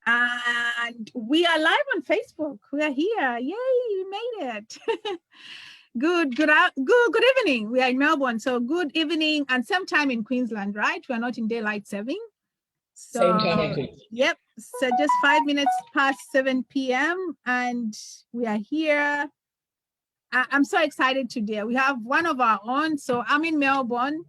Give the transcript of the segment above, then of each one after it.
And we are live on Facebook. We are here. Yay, we made it. Good evening. We are in Melbourne. So good evening and same time in Queensland, right? We are not in daylight saving. Same time So, in Queensland. yep. So just 5 minutes past 7 p.m. and we are here. I'm so excited today. We have one of our own. So I'm in Melbourne.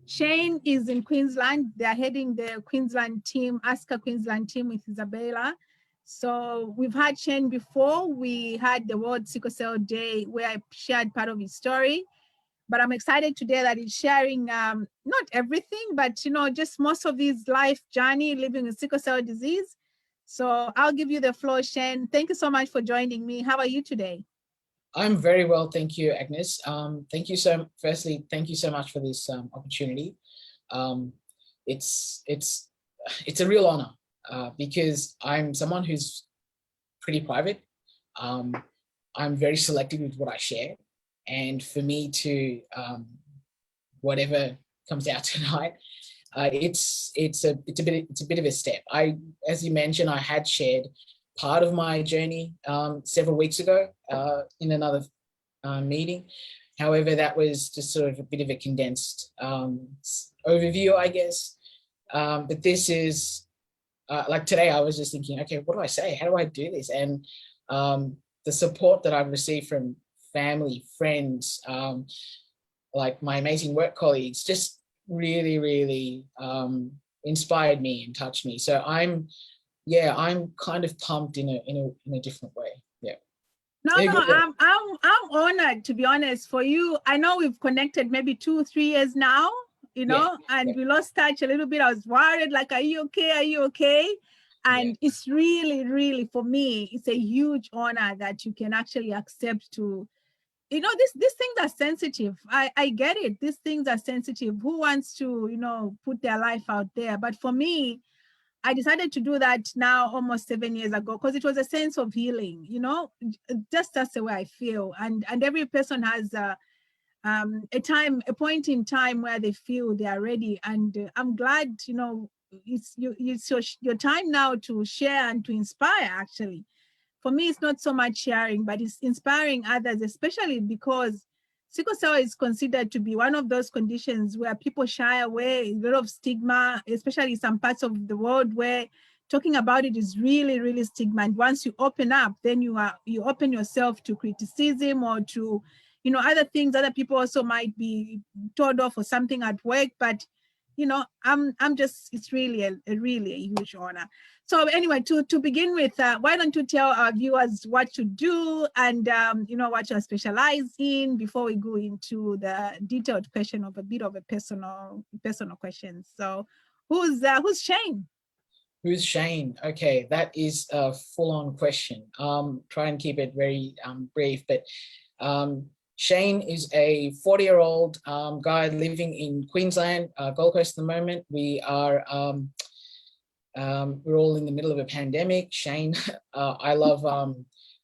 Shane is in Queensland. They're heading the Queensland team, ASCA Queensland team with Isabella. So we've had Shane before. We had the World Sickle Cell Day where I shared part of his story. But I'm excited today that he's sharing not everything, but just most of his life journey living with sickle cell disease. So I'll give you the floor, Shane. Thank you so much for joining me. How are you today? I'm very well, thank you, Agnes. Firstly, thank you so much for this opportunity. It's a real honor because I'm someone who's pretty private. I'm very selective with what I share, and for me to whatever comes out tonight, it's a bit of a step. As you mentioned, I had shared part of my journey several weeks ago in another meeting. However, that was just sort of a bit of a condensed overview, I guess. But this is, like today, I was just thinking, okay, what do I say? How do I do this? And the support that I've received from family, friends, like my amazing work colleagues, just really, really inspired me and touched me. So I'm kind of pumped in a different way. Yeah. No, I'm honored, to be honest. For you, I know we've connected maybe 2-3 years now, and we lost touch a little bit. I was worried, like, are you okay? Are you okay? And it's really, really, for me, it's a huge honor that you can actually accept to, these things are sensitive. I get it. These things are sensitive. Who wants to, put their life out there? But for me, I decided to do that now almost 7 years ago because it was a sense of healing, just that's the way I feel. And every person has a point in time where they feel they are ready. And I'm glad, it's your time now to share and to inspire, actually. For me, it's not so much sharing, but it's inspiring others, especially because sickle cell is considered to be one of those conditions where people shy away, a lot of stigma, especially some parts of the world where talking about it is really, really stigma. And once you open up, then you open yourself to criticism or to, other things other people also might be told off or something at work. But I'm just, it's really a huge honor. So anyway, to begin with, why don't you tell our viewers what you do and what you specialize in before we go into the detailed question of a bit of a personal question. So who's Shane? Who's Shane? Okay, that is a full-on question. Try and keep it very brief, but Shane is a 40-year-old guy living in Queensland, Gold Coast at the moment. We are, we're all in the middle of a pandemic. Shane, I love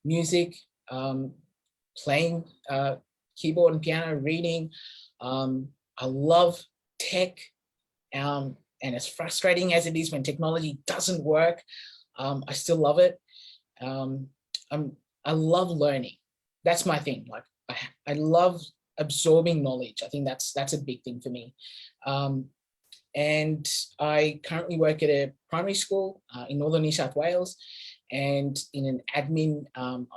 music, playing keyboard and piano, reading. I love tech, and as frustrating as it is when technology doesn't work, I still love it. I love learning. That's my thing. Like, I love absorbing knowledge. I think that's a big thing for me. And I currently work at a primary school in northern New South Wales and in an admin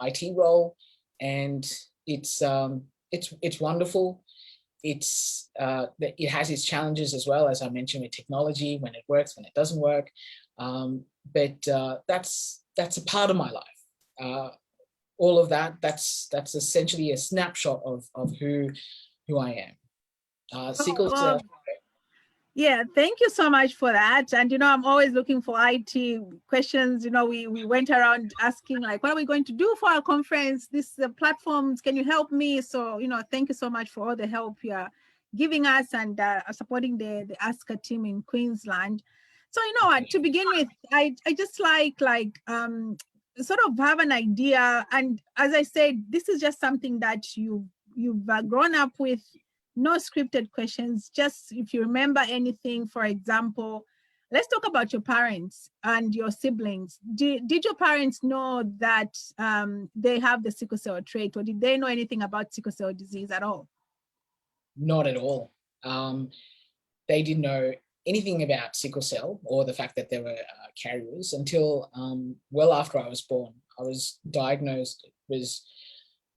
IT role. And it's wonderful. It has its challenges as well, as I mentioned, with technology, when it works, when it doesn't work. But that's a part of my life. All of that's essentially a snapshot of who I am. Sickle cell. Yeah, thank you so much for that. And I'm always looking for IT questions. We went around asking, like, what are we going to do for our conference? These platforms, can you help me? So thank you so much for all the help you're giving us and supporting the ASCA team in Queensland. So to begin with, I just like sort of have an idea. And as I said, this is just something that you've grown up with. No scripted questions, just if you remember anything, for example, Let's talk about your parents and your siblings. Did your parents know that they have the sickle cell trait, or did they know anything about sickle cell disease at all? Not at all. They didn't know anything about sickle cell or the fact that there were carriers until well after I was born. I was diagnosed, it was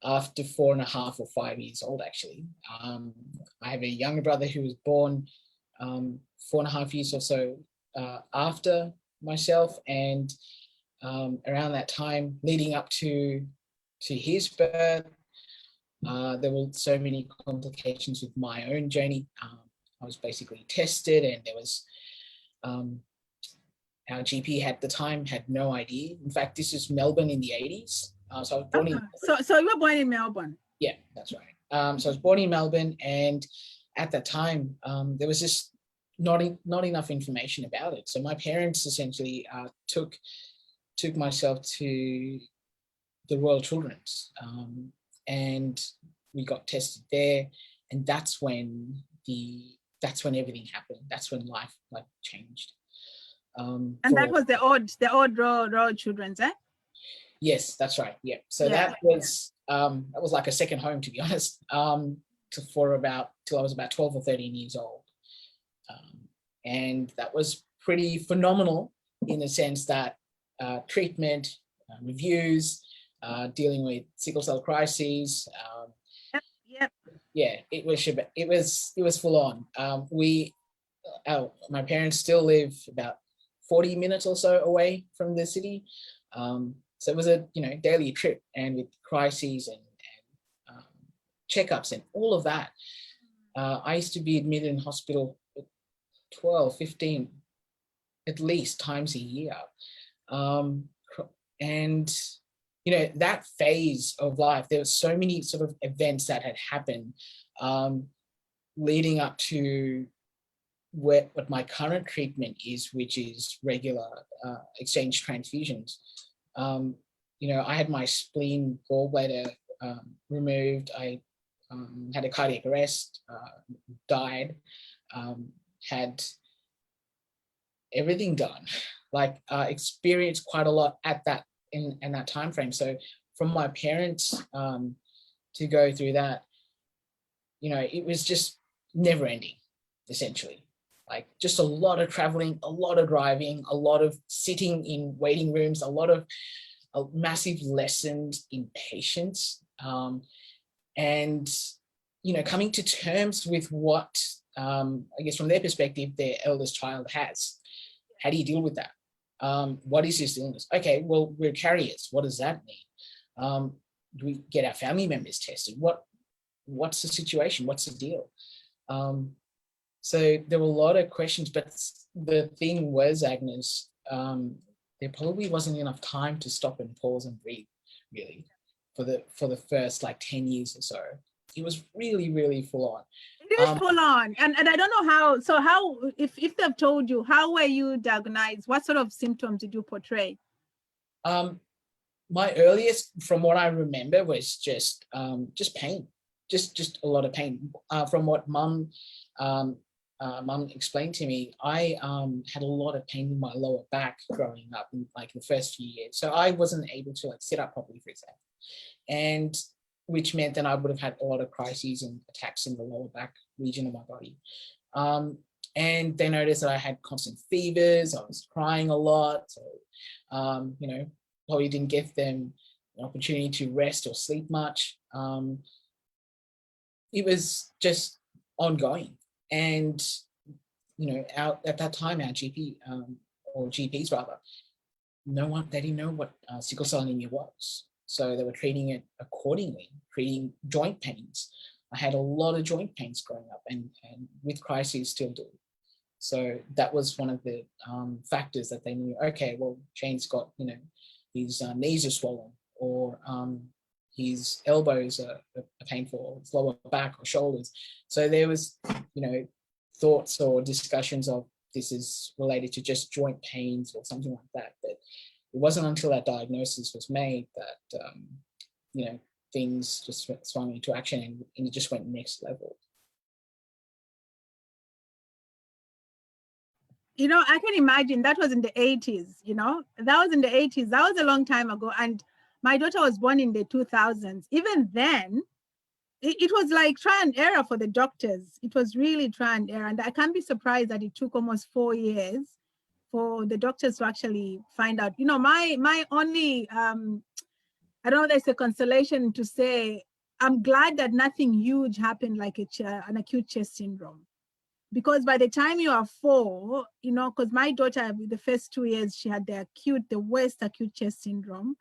after 4.5 or 5 years old, actually. I have a younger brother who was born 4.5 years or so after myself, and around that time leading up to his birth, there were so many complications with my own journey. I was basically tested, and there was our GP at the time had no idea. In fact, this is Melbourne in the 80s. So I was born in so you were born in Melbourne? Yeah, that's right. So I was born in Melbourne, and at that time, there was just not enough information about it. So my parents essentially took myself to the Royal Children's, and we got tested there, and that's when everything happened. That's when life changed. And that was the old Royal Children's, eh? Yes, that's right. Yeah. So that was like a second home, to be honest. Till I was about 12 or 13 years old, and that was pretty phenomenal in the sense that treatment, reviews, dealing with sickle cell crises. Yep. Yeah, it was full on. My parents still live about 40 minutes or so away from the city. So it was a daily trip, and with crises and checkups and all of that. I used to be admitted in hospital 12, 15, at least times a year. And that phase of life, there were so many sort of events that had happened leading up to what my current treatment is, which is regular exchange transfusions. I had my spleen gallbladder removed. I had a cardiac arrest, died, had everything done, experienced quite a lot at that in that time frame. So from my parents to go through that, it was just never ending, essentially. Just a lot of traveling, a lot of driving, a lot of sitting in waiting rooms, a massive lessons in patience, and coming to terms with what I guess from their perspective their eldest child has. How do you deal with that? What is this illness? Okay, well, we're carriers. What does that mean? Do we get our family members tested? What's the situation? What's the deal? So there were a lot of questions, but the thing was, Agnes, there probably wasn't enough time to stop and pause and breathe, really, for the first 10 years or so. It was really, really full on. It is full on. And I don't know how, if they've told you, how were you diagnosed? What sort of symptoms did you portray? My earliest, from what I remember, was just pain, just a lot of pain. From what Mum explained to me, I had a lot of pain in my lower back growing up in the first few years. So I wasn't able to sit up properly, for example. And which meant that I would have had a lot of crises and attacks in the lower back region of my body. And they noticed that I had constant fevers, I was crying a lot. So, probably didn't give them an opportunity to rest or sleep much. It was just ongoing. And, at that time, our GP, or GPs rather, they didn't know what sickle cell anemia was. So they were treating it accordingly, treating joint pains. I had a lot of joint pains growing up, and with crises still do. So that was one of the factors that they knew, okay, well, Shane's got, his knees are swollen, or his elbows are painful, or his lower back or shoulders. So there was, thoughts or discussions of this is related to just joint pains or something like that. But it wasn't until that diagnosis was made that, things just swung into action, and it just went next level. You know, I can imagine that was in the 80s, you know, that was in the 80s. That was a long time ago. And my daughter was born in the 2000s. Even then, it was like try and error for the doctors. It was really try and error. And I can't be surprised that it took almost 4 years for the doctors to actually find out. You know, my only, I don't know, there's a consolation to say, I'm glad that nothing huge happened like an acute chest syndrome, because by the time you are 4, you know, because my daughter, the first 2 years, she had the worst acute chest syndrome,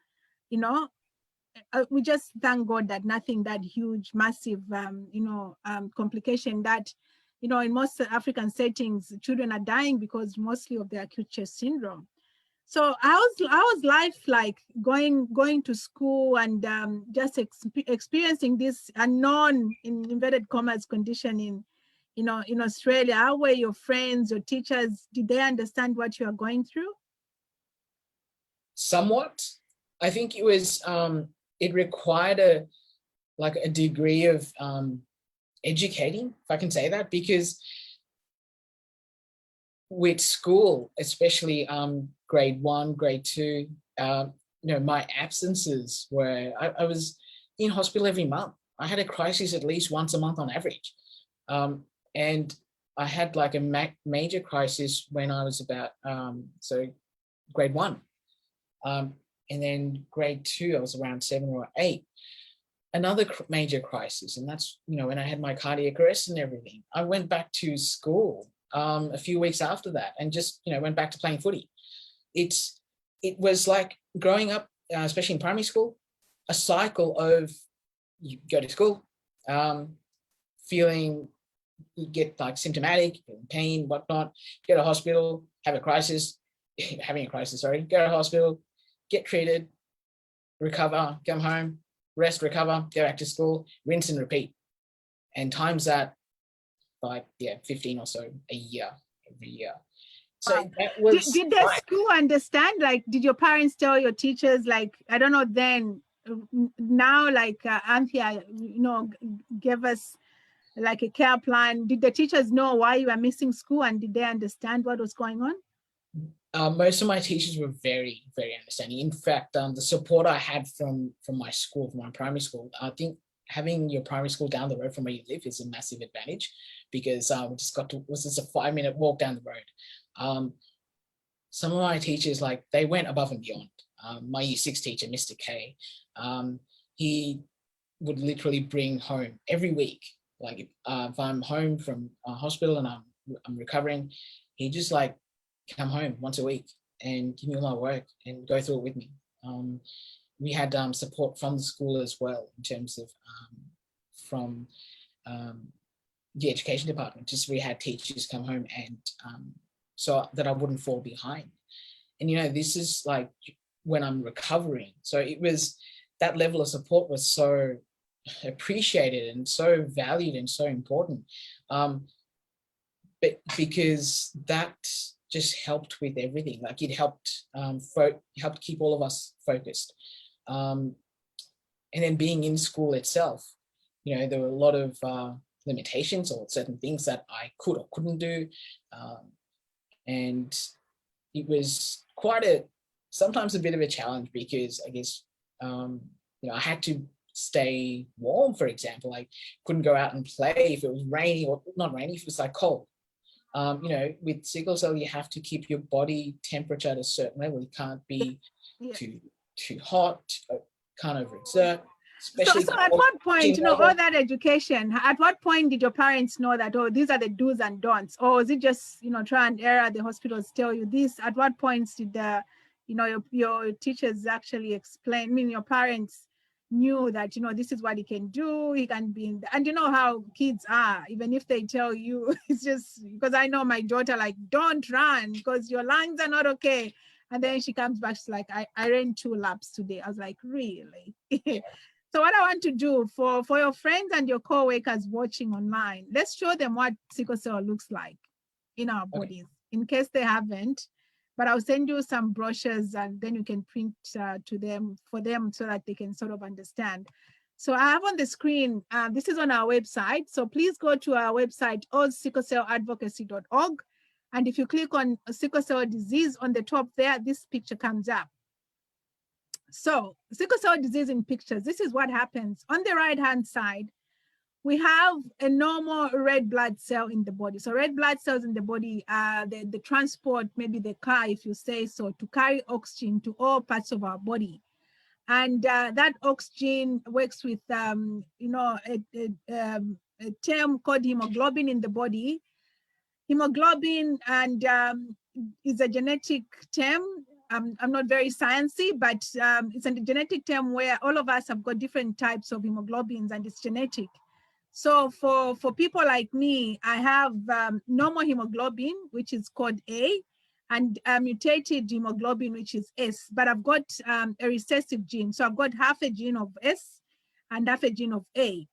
you know. We just thank God that nothing that huge, massive, complication that, you know, in most African settings, children are dying because mostly of the acute chest syndrome. So how's life like going to school and just experiencing this unknown in inverted commas condition in, you know, in Australia? How were your friends, your teachers? Did they understand what you are going through? Somewhat. I think it was it required a degree of educating, if I can say that, because with school, especially grade 1, grade 2, my absences were, I was in hospital every month. I had a crisis at least once a month on average. And I had like a major crisis when I was about, grade 1. And then grade 2, I was around 7 or 8. Another major crisis, and that's, when I had my cardiac arrest and everything. I went back to school a few weeks after that and just, went back to playing footy. It was like growing up, especially in primary school, a cycle of you go to school, feeling, you get like symptomatic, pain, whatnot, go to hospital, have a crisis, having a crisis, sorry, go to hospital, get treated, recover, come home, rest, recover, go back to school, rinse and repeat. And times that by 15 or so a year, every year. So Wow. that was Did the school understand? Like, did your parents tell your teachers, like, I don't know, then, now, like, Anthea, gave us like a care plan. Did the teachers know why you were missing school, and did they understand what was going on? Most of my teachers were very, very understanding. In fact, the support I had from my school, from my primary school, I think having your primary school down the road from where you live is a massive advantage, because we just was just a 5-minute walk down the road. Some of my teachers, like, they went above and beyond. My year 6 teacher, Mr. K, he would literally bring home every week. Like, if I'm home from hospital and I'm recovering, he just like come home once a week and give me all my work and go through it with me. We had support from the school as well, in terms of from the education department. Just we had teachers come home and so that I wouldn't fall behind. And this is like when I'm recovering. So it was, that level of support was so appreciated and so valued and so important. But because that just helped with everything. Like, it helped helped keep all of us focused. And then being in school itself, there were a lot of limitations or certain things that I could or couldn't do. And it was sometimes a bit of a challenge, because I guess, I had to stay warm, for example. I couldn't go out and play if it was rainy, or not rainy, if it was like cold. With sickle cell, you have to keep your body temperature at a certain level. You can't be too hot, can't overexert. So at what point, all that education, at what point did your parents know that, oh, these are the do's and don'ts? Or is it just, try and error, the hospitals tell you this? At what points did your teachers actually explain? I mean, your parents knew that, this is what he can do. He can be in and you know how kids are, even if they tell you, it's just because I know my daughter, like, don't run because your lungs are not okay. And then she comes back, she's like, I ran 2 laps today. I was like, really? So what I want to do for your friends and your co-workers watching online, let's show them what sickle cell looks like in our bodies, in case they haven't. But I'll send you some brochures and then you can print to them for them so that they can sort of understand. So I have on the screen, this is on our website. So please go to our website, sicklecelladvocacy.org. And if you click on sickle cell disease on the top there, this picture comes up. So sickle cell disease in pictures, this is what happens. On the right-hand side, we have a normal red blood cell in the body. So red blood cells in the body are the transport, maybe the car, if you say so, to carry oxygen to all parts of our body. And that oxygen works with, you know, a term called hemoglobin in the body. Hemoglobin and is a genetic term. I'm not very sciencey, but it's a genetic term where all of us have got different types of hemoglobins and it's genetic. So for people like me, I have normal hemoglobin, which is called A, and mutated hemoglobin, which is S, but I've got a recessive gene. So I've got half a gene of S and half a gene of A.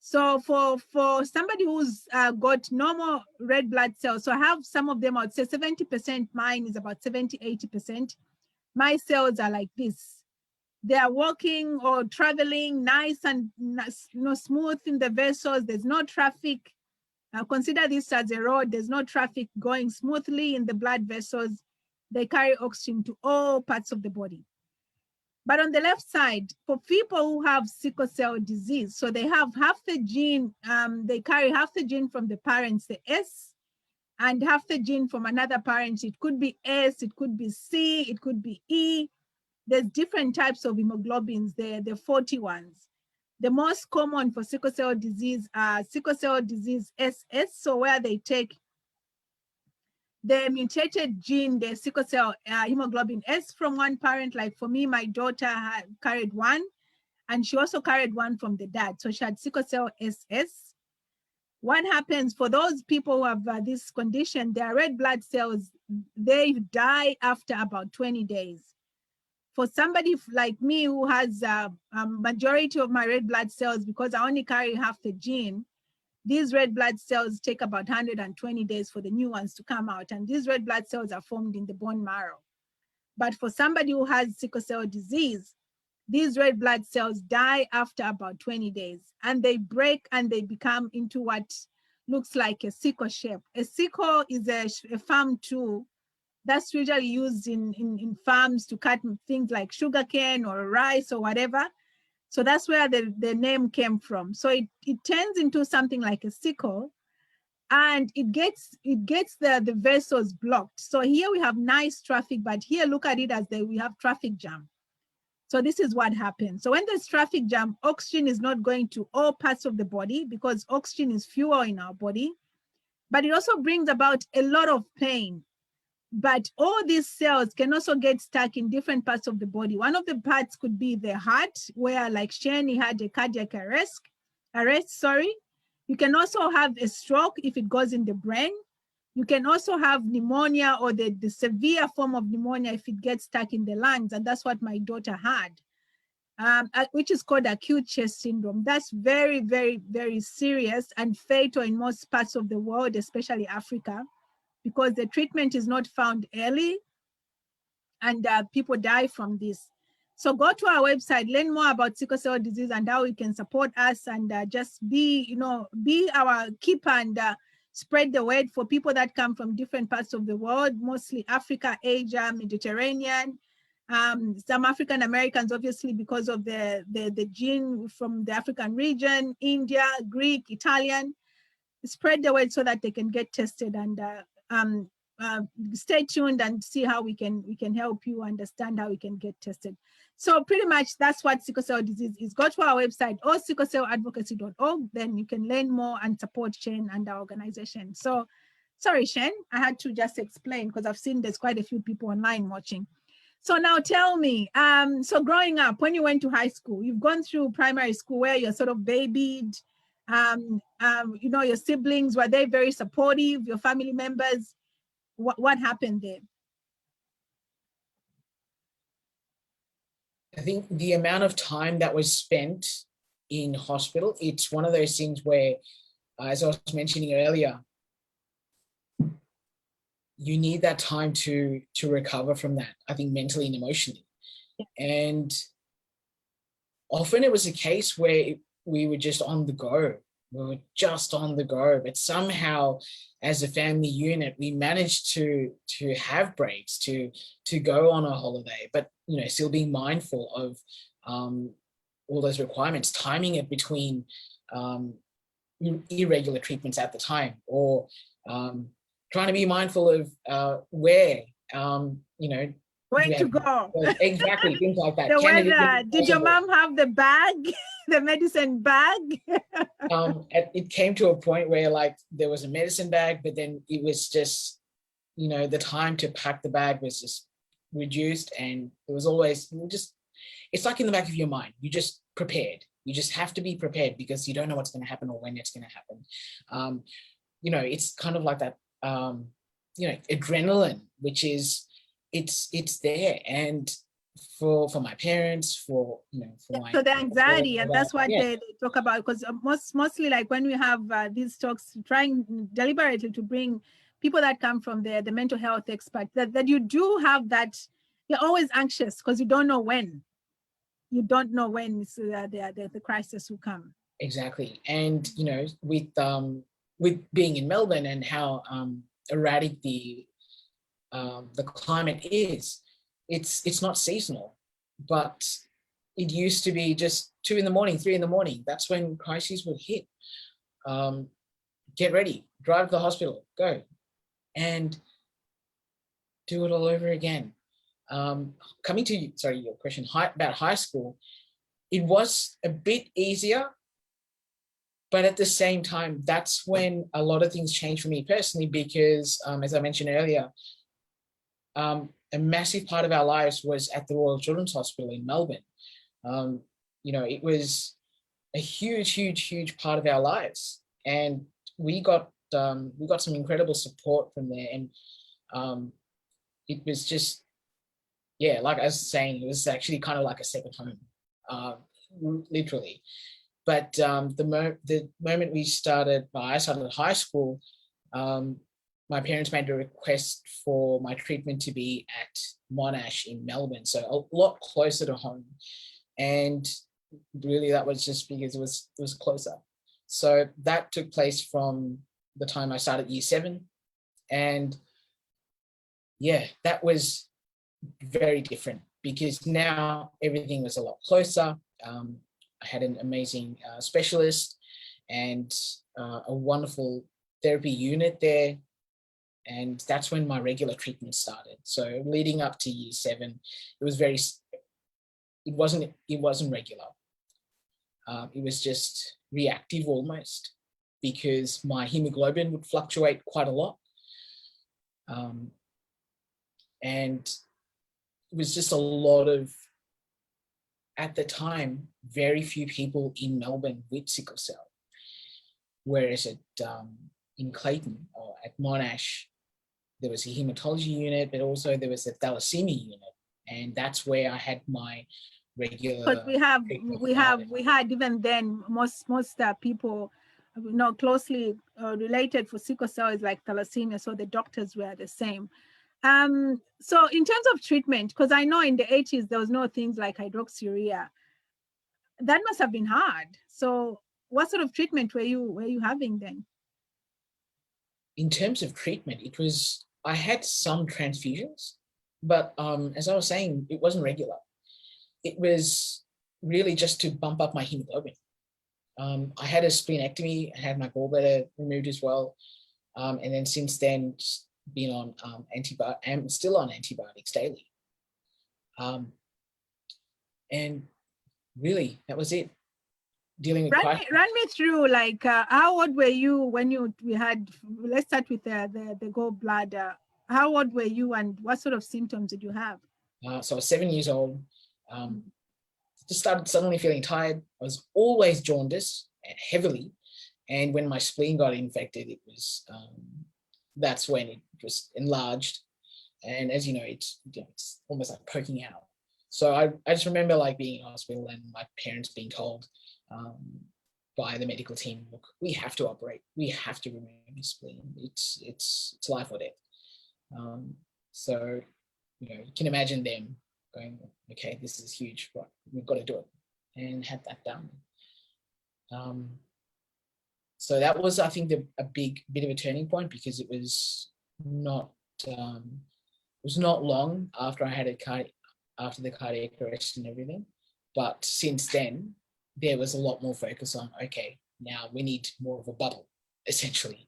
So for somebody who's got normal red blood cells, so I have some of them, I would say 70%, mine is about 70, 80%. My cells are like this. They are walking or traveling nice and smooth in the vessels. There's no traffic. Consider this as a road. There's no traffic going smoothly in the blood vessels. They carry oxygen to all parts of the body. But on the left side, for people who have sickle cell disease, so they have half the gene, they carry half the gene from the parents, the S, and half the gene from another parent. It could be S, it could be C, it could be E. There's different types of hemoglobins there, the 40 ones. The most common for sickle cell disease are sickle cell disease SS, so where they take the mutated gene, the sickle cell hemoglobin S from one parent. Like for me, my daughter had carried one, and she also carried one from the dad. So she had sickle cell SS. What happens for those people who have this condition, their red blood cells, they die after about 20 days. For somebody like me who has a majority of my red blood cells, because I only carry half the gene, these red blood cells take about 120 days for the new ones to come out. And these red blood cells are formed in the bone marrow. But for somebody who has sickle cell disease, these red blood cells die after about 20 days and they break and they become into what looks like a sickle shape. A sickle is a farm tool that's usually used in farms to cut things like sugarcane or rice or whatever. So that's where the name came from. So it turns into something like a sickle and it gets the vessels blocked. So here we have nice traffic, but here look at it as we have traffic jam. So this is what happens. So when there's traffic jam, oxygen is not going to all parts of the body because oxygen is fuel in our body, but it also brings about a lot of pain. But all these cells can also get stuck in different parts of the body. One of the parts could be the heart, where like Shane, he had a cardiac arrest. You can also have a stroke if it goes in the brain. You can also have pneumonia or the severe form of pneumonia if it gets stuck in the lungs. And that's what my daughter had, which is called acute chest syndrome. That's very, very, very serious and fatal in most parts of the world, especially Africa, because the treatment is not found early and people die from this. So go to our website, learn more about sickle cell disease and how you can support us and just be our keeper and spread the word for people that come from different parts of the world, mostly Africa, Asia, Mediterranean, some African Americans, obviously, because of the gene from the African region, India, Greek, Italian. Spread the word so that they can get tested and stay tuned and see how we can help you understand how we can get tested. So pretty much that's what sickle cell disease is. Go to our website or sicklecelladvocacy.org, then you can learn more and support Shane and our organization. So sorry, Shane, I had to just explain because I've seen there's quite a few people online watching. So now tell me, so growing up, when you went to high school, you've gone through primary school where you're sort of babied, your siblings, were they very supportive, your family members? What happened there? I think the amount of time that was spent in hospital, it's one of those things where, as I was mentioning earlier, you need that time to recover from that, I think mentally and emotionally. Yeah. And often it was a case where we were just on the go. We were just on the go, but somehow as a family unit, we managed to have breaks, to go on a holiday, but still being mindful of all those requirements, timing it between irregular treatments at the time, or trying to be mindful of where, Where to go? exactly, things like that. The weather. Did your mom have the bag, the medicine bag? It came to a point where like there was a medicine bag, but then it was just, the time to pack the bag was just reduced, and it was always just, it's like in the back of your mind, you just prepared. You just have to be prepared because you don't know what's going to happen or when it's going to happen. It's kind of like that, adrenaline, which is, it's there. And for my parents, for my, so the anxiety, and that's what they talk about, because mostly like when we have these talks, trying deliberately to bring people that come from the mental health expert, that you do have that, you're always anxious because you don't know when the crisis will come. Exactly. And with being in Melbourne and how erratic the climate is, it's not seasonal, but it used to be just 2 a.m, 3 a.m. That's when crises would hit. Get ready, drive to the hospital, go, and do it all over again. Coming to your question about high school, it was a bit easier, but at the same time, that's when a lot of things changed for me personally, because as I mentioned earlier, a massive part of our lives was at the Royal Children's Hospital in Melbourne. It was a huge part of our lives, and we got some incredible support from there, and it was just, like I was saying, it was actually kind of like a second home, literally. But the moment I started high school, my parents made a request for my treatment to be at Monash in Melbourne, so a lot closer to home. And really, that was just because it was closer. So that took place from the time I started year 7, and that was very different because now everything was a lot closer. I had an amazing specialist and a wonderful therapy unit there. And that's when my regular treatment started. So leading up to year 7, it wasn't regular. It was just reactive almost, because my hemoglobin would fluctuate quite a lot. And it was just a lot of, at the time, very few people in Melbourne with sickle cell. Whereas in Clayton or at Monash, there was a hematology unit, but also there was a thalassemia unit. And that's where I had my regular. But we had even then, most people closely related for sickle cell is like thalassemia, so the doctors were the same. So in terms of treatment, because I know in the 80s there was no things like hydroxyurea, that must have been hard. So what sort of treatment were you having then? In terms of treatment, I had some transfusions, but as I was saying, it wasn't regular. It was really just to bump up my hemoglobin. I had a splenectomy, I had my gallbladder removed as well. And then since then, just been on I'm still on antibiotics daily. And really, that was it. Dealing with run me through, like how old were you when we had, let's start with the gallbladder. How old were you and what sort of symptoms did you have? So I was 7 years old. Just started suddenly feeling tired. I was always jaundiced heavily, and when my spleen got infected, it was that's when it just enlarged. And as you know, it's almost like poking out. So I just remember like being in hospital and my parents being told by the medical team, look, we have to operate. We have to remove the spleen. It's life or death. So you can imagine them going, okay, this is huge, right? We've got to do it, and had that done. So that was, I think, a big bit of a turning point, because it was not long after I had after the cardiac arrest and everything. But since then, there was a lot more focus on, okay, now we need more of a bubble, essentially.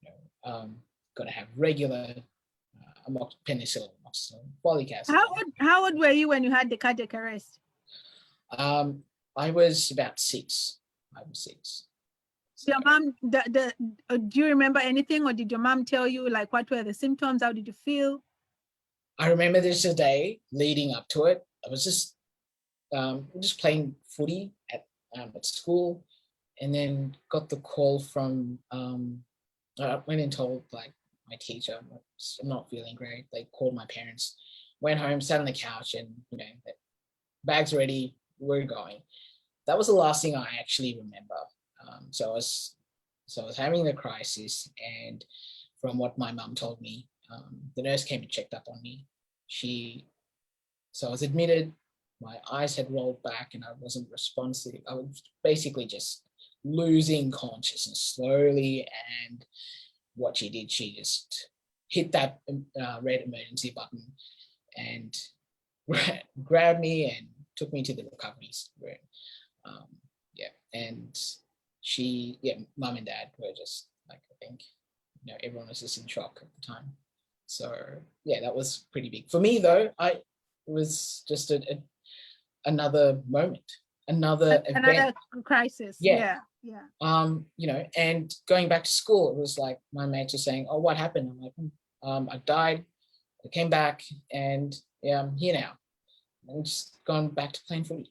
You know, got to have regular penicillin, amoxicillin, folic acid. How old were you when you had the cardiac arrest? I was about 6. I was 6. Your mom, do you remember anything, or did your mom tell you like what were the symptoms? How did you feel? I remember there's a day leading up to it. I was just playing footy at school, and then got the call from. I went and told like my teacher, I'm not feeling great. They called my parents, went home, sat on the couch, and bags ready, we're going. That was the last thing I actually remember. So I was having the crisis, and from what my mum told me, the nurse came and checked up on me. So I was admitted. My eyes had rolled back, and I wasn't responsive. I was basically just losing consciousness slowly. And what she did, she just hit that red emergency button and grabbed me and took me to the recovery room. And mum and dad were just like, I think, everyone was just in shock at the time. So yeah, that was pretty big for me, though. It was just another moment, another crisis. Yeah. And going back to school, it was like my mates were saying, "Oh, what happened?" I'm like, "I died. I came back, and I'm here now. I'm just gone back to playing footy."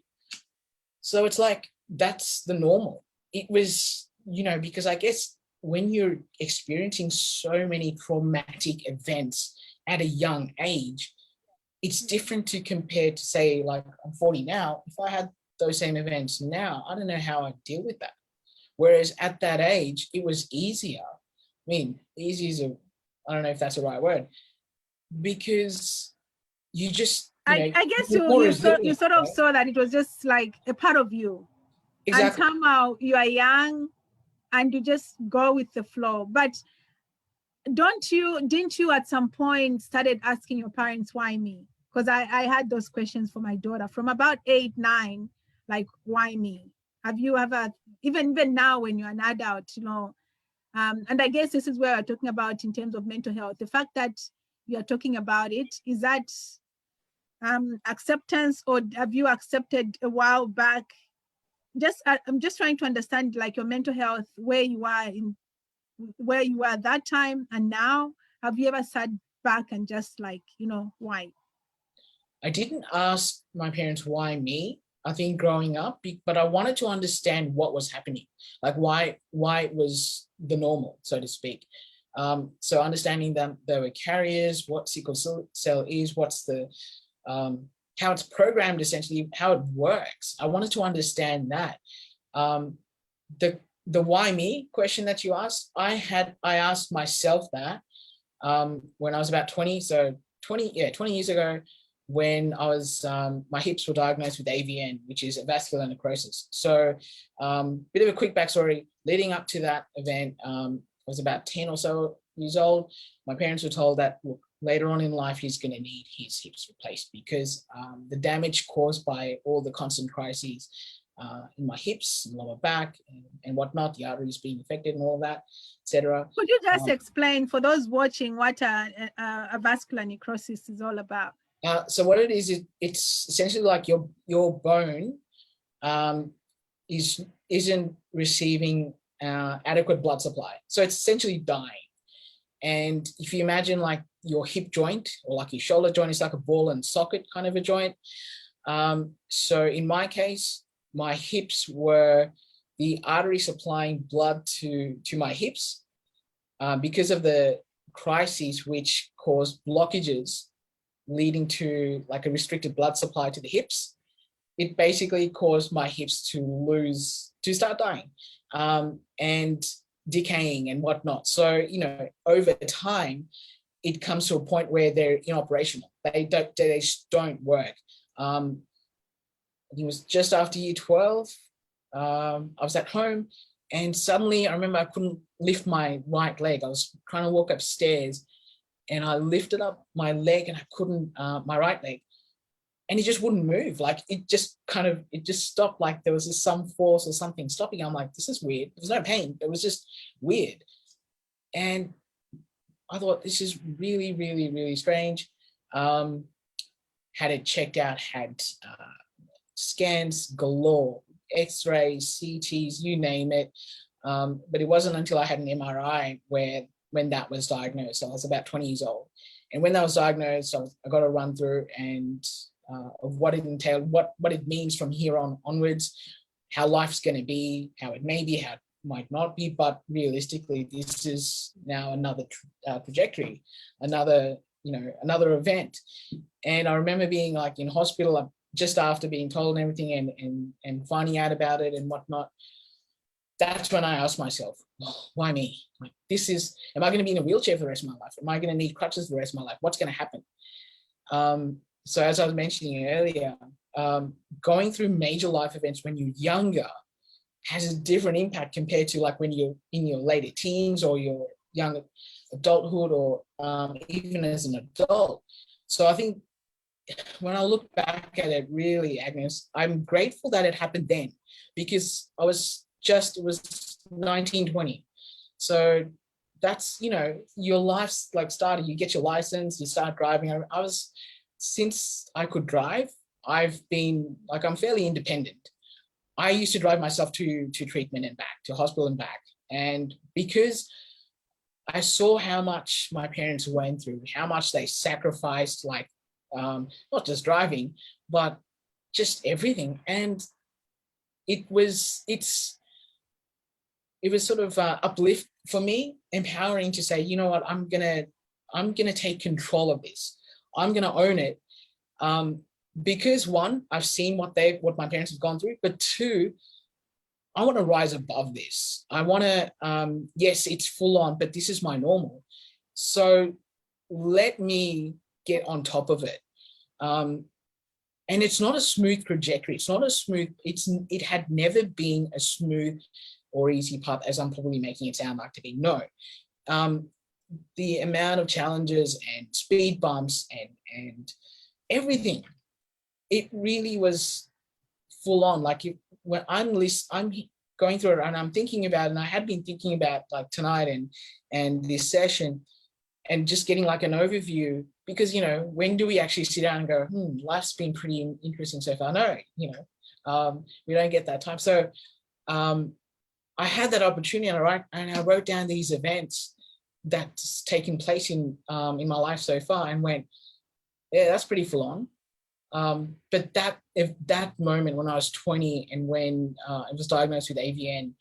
So it's like, that's the normal. It was, because I guess when you're experiencing so many traumatic events at a young age, it's different to compare to, say, like, I'm 40 now. If I had those same events now, I don't know how I'd deal with that. Whereas at that age, it was easier. I mean, easy is I don't know if that's the right word, because you just, I guess you sort of saw that it was just like a part of you. Exactly. And somehow you are young and you just go with the flow. But didn't you at some point started asking your parents, why me? Because I had those questions for my daughter from about 8, 9, like, why me? Have you ever, even now when you're an adult, and I guess this is where we're talking about in terms of mental health, the fact that you're talking about it, is that acceptance, or have you accepted a while back? I'm just trying to understand, like, your mental health, where you are that time and now. Have you ever sat back and just like, why? I didn't ask my parents why me, I think, growing up, but I wanted to understand what was happening, like why it was the normal, so to speak. So understanding that they were carriers, what sickle cell is, what's the how it's programmed, essentially, how it works. I wanted to understand that. The why me question that you asked, I asked myself that when I was about 20. So 20 years ago, when I was, my hips were diagnosed with AVN, which is vascular necrosis. So bit of a quick backstory. Leading up to that event, I was about 10 or so years old. My parents were told that, look, later on in life, he's going to need his hips replaced, because the damage caused by all the constant crises in my hips and lower back and whatnot, the arteries being affected and all that, etc. Could you just explain for those watching what a vascular necrosis is all about? So what it is, it's essentially like your bone isn't receiving adequate blood supply. So it's essentially dying. And if you imagine like your hip joint or like your shoulder joint is like a ball and socket kind of a joint. So in my case, my hips were the artery supplying blood to my hips because of the crises which caused blockages leading to like a restricted blood supply to the hips. It basically caused my hips to start dying and decaying and whatnot. So, over time, it comes to a point where they're inoperational. They just don't work. It was just after year 12. I was at home And suddenly I remember I couldn't lift my right leg. I was trying to walk upstairs and I lifted up my leg and I couldn't, my right leg, and it just wouldn't move. Like it just stopped. Like there was some force or something stopping. I'm like, this is weird. There was no pain. It was just weird. And I thought, this is really, really, really strange. Had it checked out, had scans galore, x-rays, CTs, you name it. But it wasn't until I had an MRI when that was diagnosed. I was about 20 years old. And when that was diagnosed, I got a run through and of what it entailed, what it means from here onwards, how life's going to be, how it may be, how it might not be, but realistically, this is now another trajectory, another event. And I remember being like in hospital just after being told everything and finding out about it and whatnot. That's when I asked myself, oh, why me? Like, am I going to be in a wheelchair for the rest of my life? Am I going to need crutches for the rest of my life? What's going to happen? So as I was mentioning earlier, going through major life events when you're younger has a different impact compared to like when you're in your later teens or your young adulthood or even as an adult. So I think when I look back at it, really, Agnes, I'm grateful that it happened then, because it was 1920. So that's, your life's like started, you get your license, you start driving. Since I could drive, I've been like, I'm fairly independent. I used to drive myself to treatment and back, to hospital and back. And because I saw how much my parents went through, how much they sacrificed, like not just driving, but just everything. And it was sort of uplift for me, empowering to say, you know what, I'm gonna take control of this. I'm gonna own it. Because one, I've seen what my parents have gone through, but two, I want to rise above this. I want to, yes, it's full on, but this is my normal. So let me get on top of it. And it's not a smooth trajectory. It had never been a smooth or easy path as I'm probably making it sound like to be. No. The amount of challenges and speed bumps and everything, it really was full on. Like when I'm going through it and I'm thinking about it, and I had been thinking about like tonight and this session and just getting like an overview, because, when do we actually sit down and go, life's been pretty interesting so far? No, we don't get that time. So I had that opportunity and I wrote down these events that's taken place in my life so far and went, yeah, that's pretty full on. But that moment when I was 20 and when I was diagnosed with AVN,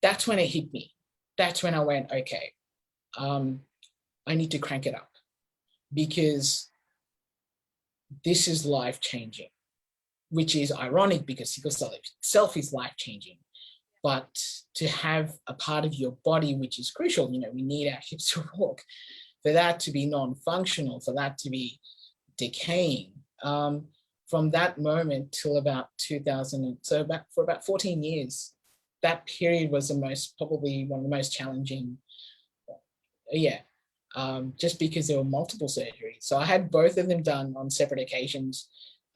that's when it hit me. That's when I went, okay, I need to crank it up, because this is life-changing, which is ironic because sickle cell itself is life-changing. But to have a part of your body, which is crucial, we need our hips to walk, for that to be non-functional, for that to be decaying, from that moment till about 2000, for about 14 years, that period was probably one of the most challenging. Just because there were multiple surgeries. So I had both of them done on separate occasions,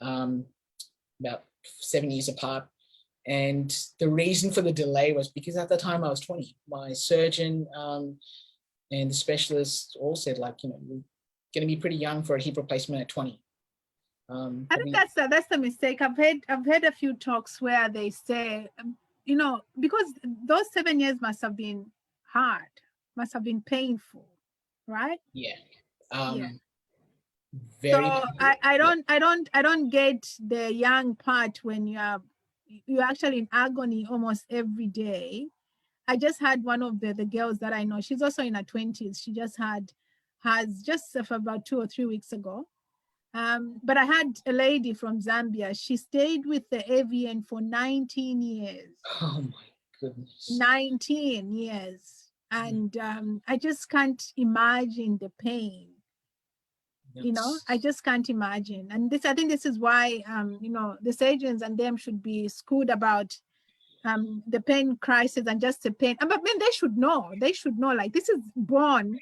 about 7 years apart. And the reason for the delay was because at the time I was 20. My surgeon and the specialist all said, like, you're going to be pretty young for a hip replacement at 20. I think that's the mistake. I've heard a few talks where they say, because those 7 years must have been hard, must have been painful, right? Yeah. Very. So I don't get the young part when you're actually in agony almost every day. I just had one of the girls that I know. She's also in her 20s. She has just for about 2 or 3 weeks ago. But I had a lady from Zambia. She stayed with the AVN for 19 years. Oh my goodness. 19 years. And I just can't imagine the pain. I just can't imagine. And I think this is why, the surgeons and them should be schooled about the pain crisis and just the pain. But then they should know. They should know, like, this is born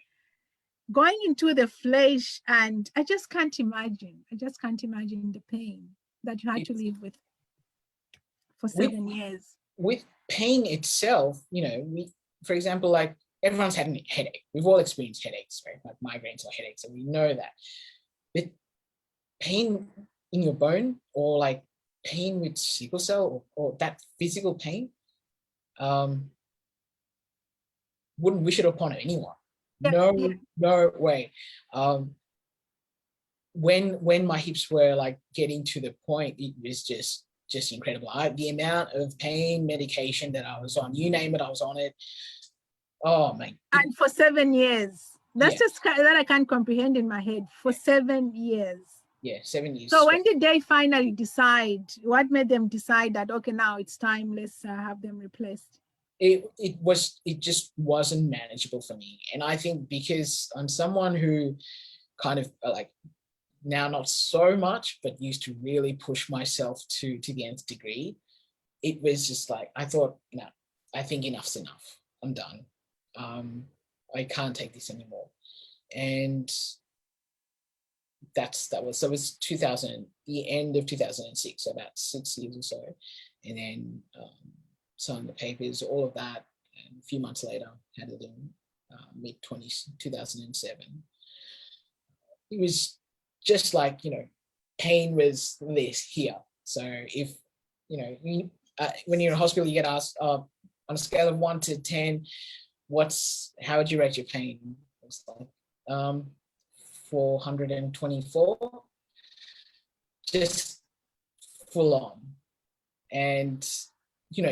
going into the flesh, and I just can't imagine. I just can't imagine the pain that you had to live with for 7 years. With pain itself, you know, for example, like everyone's had a headache. We've all experienced headaches, right? Like migraines or headaches, and we know that. But pain in your bone, or like pain with sickle cell, or that physical pain, wouldn't wish it upon anyone. No way. When my hips were like getting to the point, it was just incredible. The amount of pain medication that I was on, you name it, I was on it. Oh man. And for 7 years. That's just that I can't comprehend in my head. For 7 years. Yeah, 7 years. So when did they finally decide? What made them decide that, okay, now it's time, let's have them replaced? It just wasn't manageable for me. And I think because I'm someone who kind of like, now not so much, but used to really push myself to the nth degree, it was just like, I thought, no, I think enough's enough. I'm done. I can't take this anymore. And that was 2000, the end of 2006, so about 6 years or so. And then signed the papers, all of that. And a few months later, had it in mid-2007. It was just like, you know, pain was this here. So if, you know, when you're in hospital, you get asked on a scale of 1 to 10, how would you rate your pain? It's like 424, just full on. And, you know,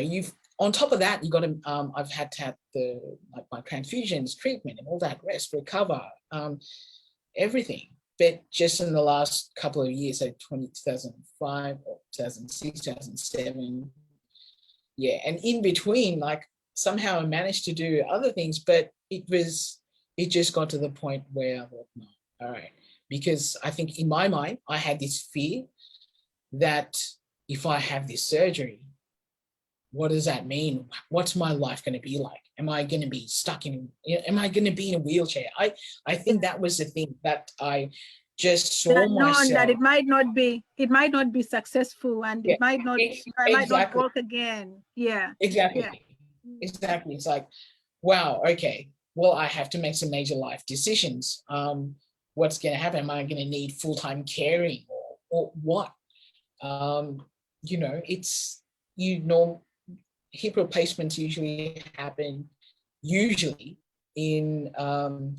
on top of that, you got to, I've had to have my transfusions, treatment, and all that, rest, recover, everything. But just in the last couple of years, so 2005 or 2006, 2007, yeah, and in between, like, somehow I managed to do other things, but it just got to the point where I thought, no, all right, because I think in my mind, I had this fear that if I have this surgery, what does that mean? What's my life going to be like? Am I going to be am I going to be in a wheelchair? I think that was the thing that I just saw myself. That it might not be successful, and it might not work again. Yeah. Exactly. Yeah. Exactly. It's like, wow, okay, well, I have to make some major life decisions. What's going to happen? Am I going to need full-time caring or what? You know, hip replacements usually happen in, you know,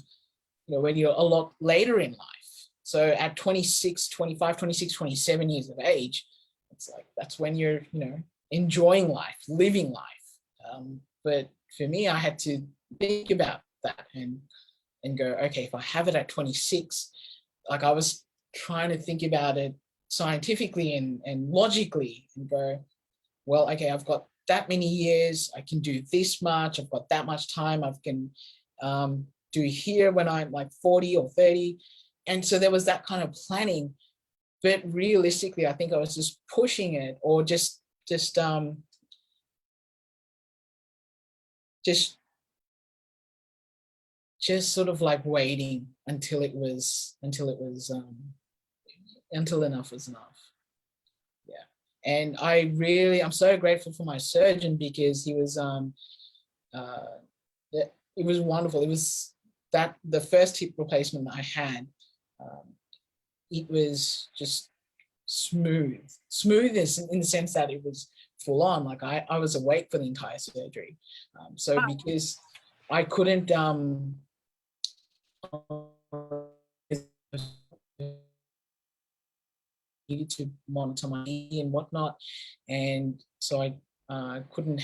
when you're a lot later in life. So at 26, 25, 26, 27 years of age, it's like, that's when you're, you know, enjoying life, living life. But for me, I had to think about that and go, okay, if I have it at 26, like, I was trying to think about it scientifically and logically and go, well, okay, I've got that many years, I can do this much, I've got that much time, I can do here when I'm like 40 or 30. And so there was that kind of planning, but realistically, I think I was just pushing it, or just sort of like waiting until enough was enough. Yeah. And I'm so grateful for my surgeon, because he was it was wonderful. It was the first hip replacement that I had, it was just smooth in the sense that it was full on. Like, I was awake for the entire surgery. So because I couldn't needed to monitor my knee and whatnot, and so I couldn't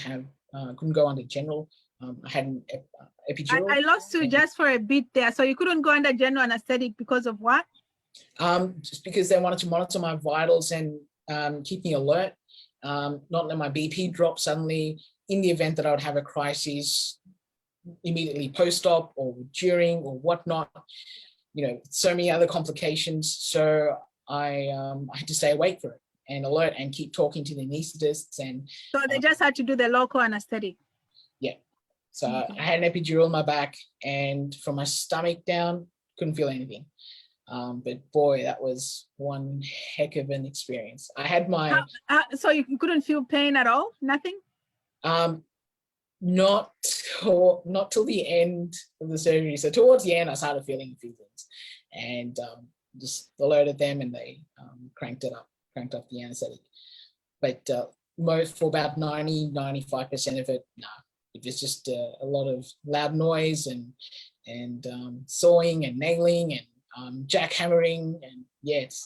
go under general. I had an epidural. I lost you just for a bit there. So you couldn't go under general anesthetic because of what? Just because they wanted to monitor my vitals and keep me alert, not let my BP drop suddenly in the event that I would have a crisis immediately post-op or during or whatnot. You know, so many other complications. So I had to stay awake for it. and alert and keep talking to the anesthetists. And so they just had to do the local anesthetic. yeah. So I had an epidural in my back, and from my stomach down, couldn't feel anything. But boy, that was one heck of an experience. I had my... So you couldn't feel pain at all? Nothing? Not till the end of the surgery. So towards the end, I started feeling a few things, and just alerted them, and they cranked up the anesthetic. But for about 95% of it, no. It was just a lot of loud noise and sawing and nailing and jackhammering, and yeah, it's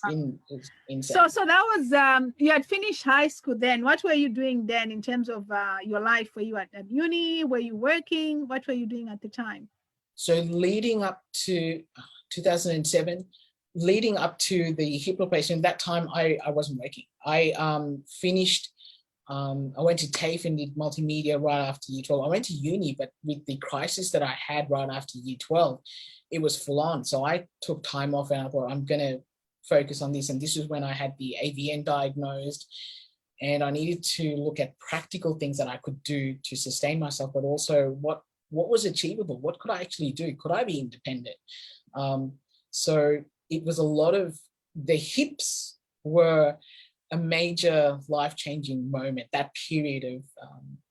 insane. So that was you had finished high school then. What were you doing then in terms of your life? Were you at uni? Were you working? What were you doing at the time? So leading up to 2007, leading up to the hip replacement, that time I wasn't working. I finished. I went to TAFE and did multimedia right after year 12. I went to uni, but with the crisis that I had right after year 12, it was full on. So I took time off and I thought, I'm going to focus on this. And this was when I had the AVN diagnosed, and I needed to look at practical things that I could do to sustain myself, but also what was achievable? What could I actually do? Could I be independent? So it was a lot of... the hips were a major life-changing moment, that period of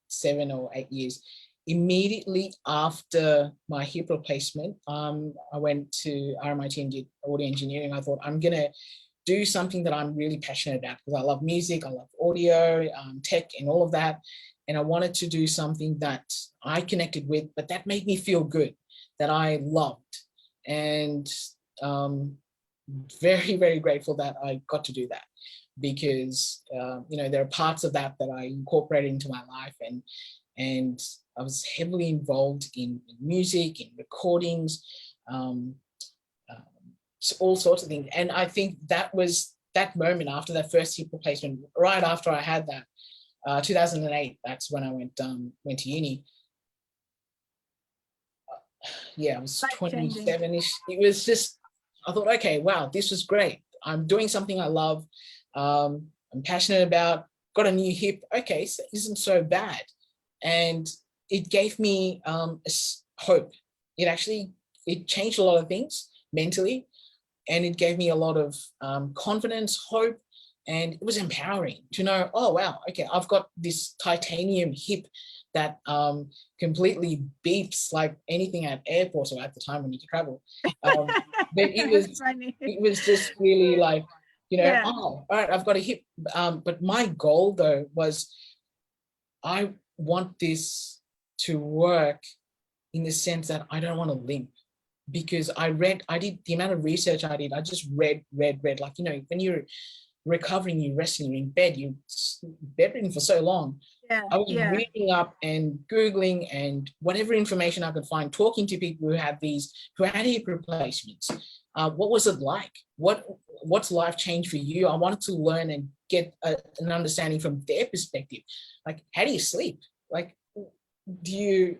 7 or 8 years. Immediately after my hip replacement, I went to RMIT and did audio engineering. I thought, I'm going to do something that I'm really passionate about, because I love music, I love audio, tech and all of that. And I wanted to do something that I connected with, but that made me feel good, that I loved. And very, very grateful that I got to do that, because there are parts of that I incorporated into my life, and I was heavily involved in music, in recordings, all sorts of things. And I think that was that moment after that first hip replacement, right after I had that, 2008, that's when I went to uni. I was 27-ish. It was just, I thought, okay, wow, this was great. I'm doing something I love. I'm passionate about, got a new hip. Okay, so it isn't so bad. And it gave me hope. It changed a lot of things mentally, and it gave me a lot of confidence, hope, and it was empowering to know, oh, wow, okay, I've got this titanium hip that completely beeps like anything at airports, or at the time when you could travel. But it was just really like, oh, all right, I've got a hip. But my goal, though, was I want this to work in the sense that I don't want to limp, because I did the amount of research I did, I just read, like, when you're recovering, you're resting, you're in bed, you're bedridden for so long. I was reading up and Googling and whatever information I could find, talking to people who had hip replacements. What was it like? What's life change for you? I wanted to learn and get an understanding from their perspective. Like, how do you sleep? Like, do you,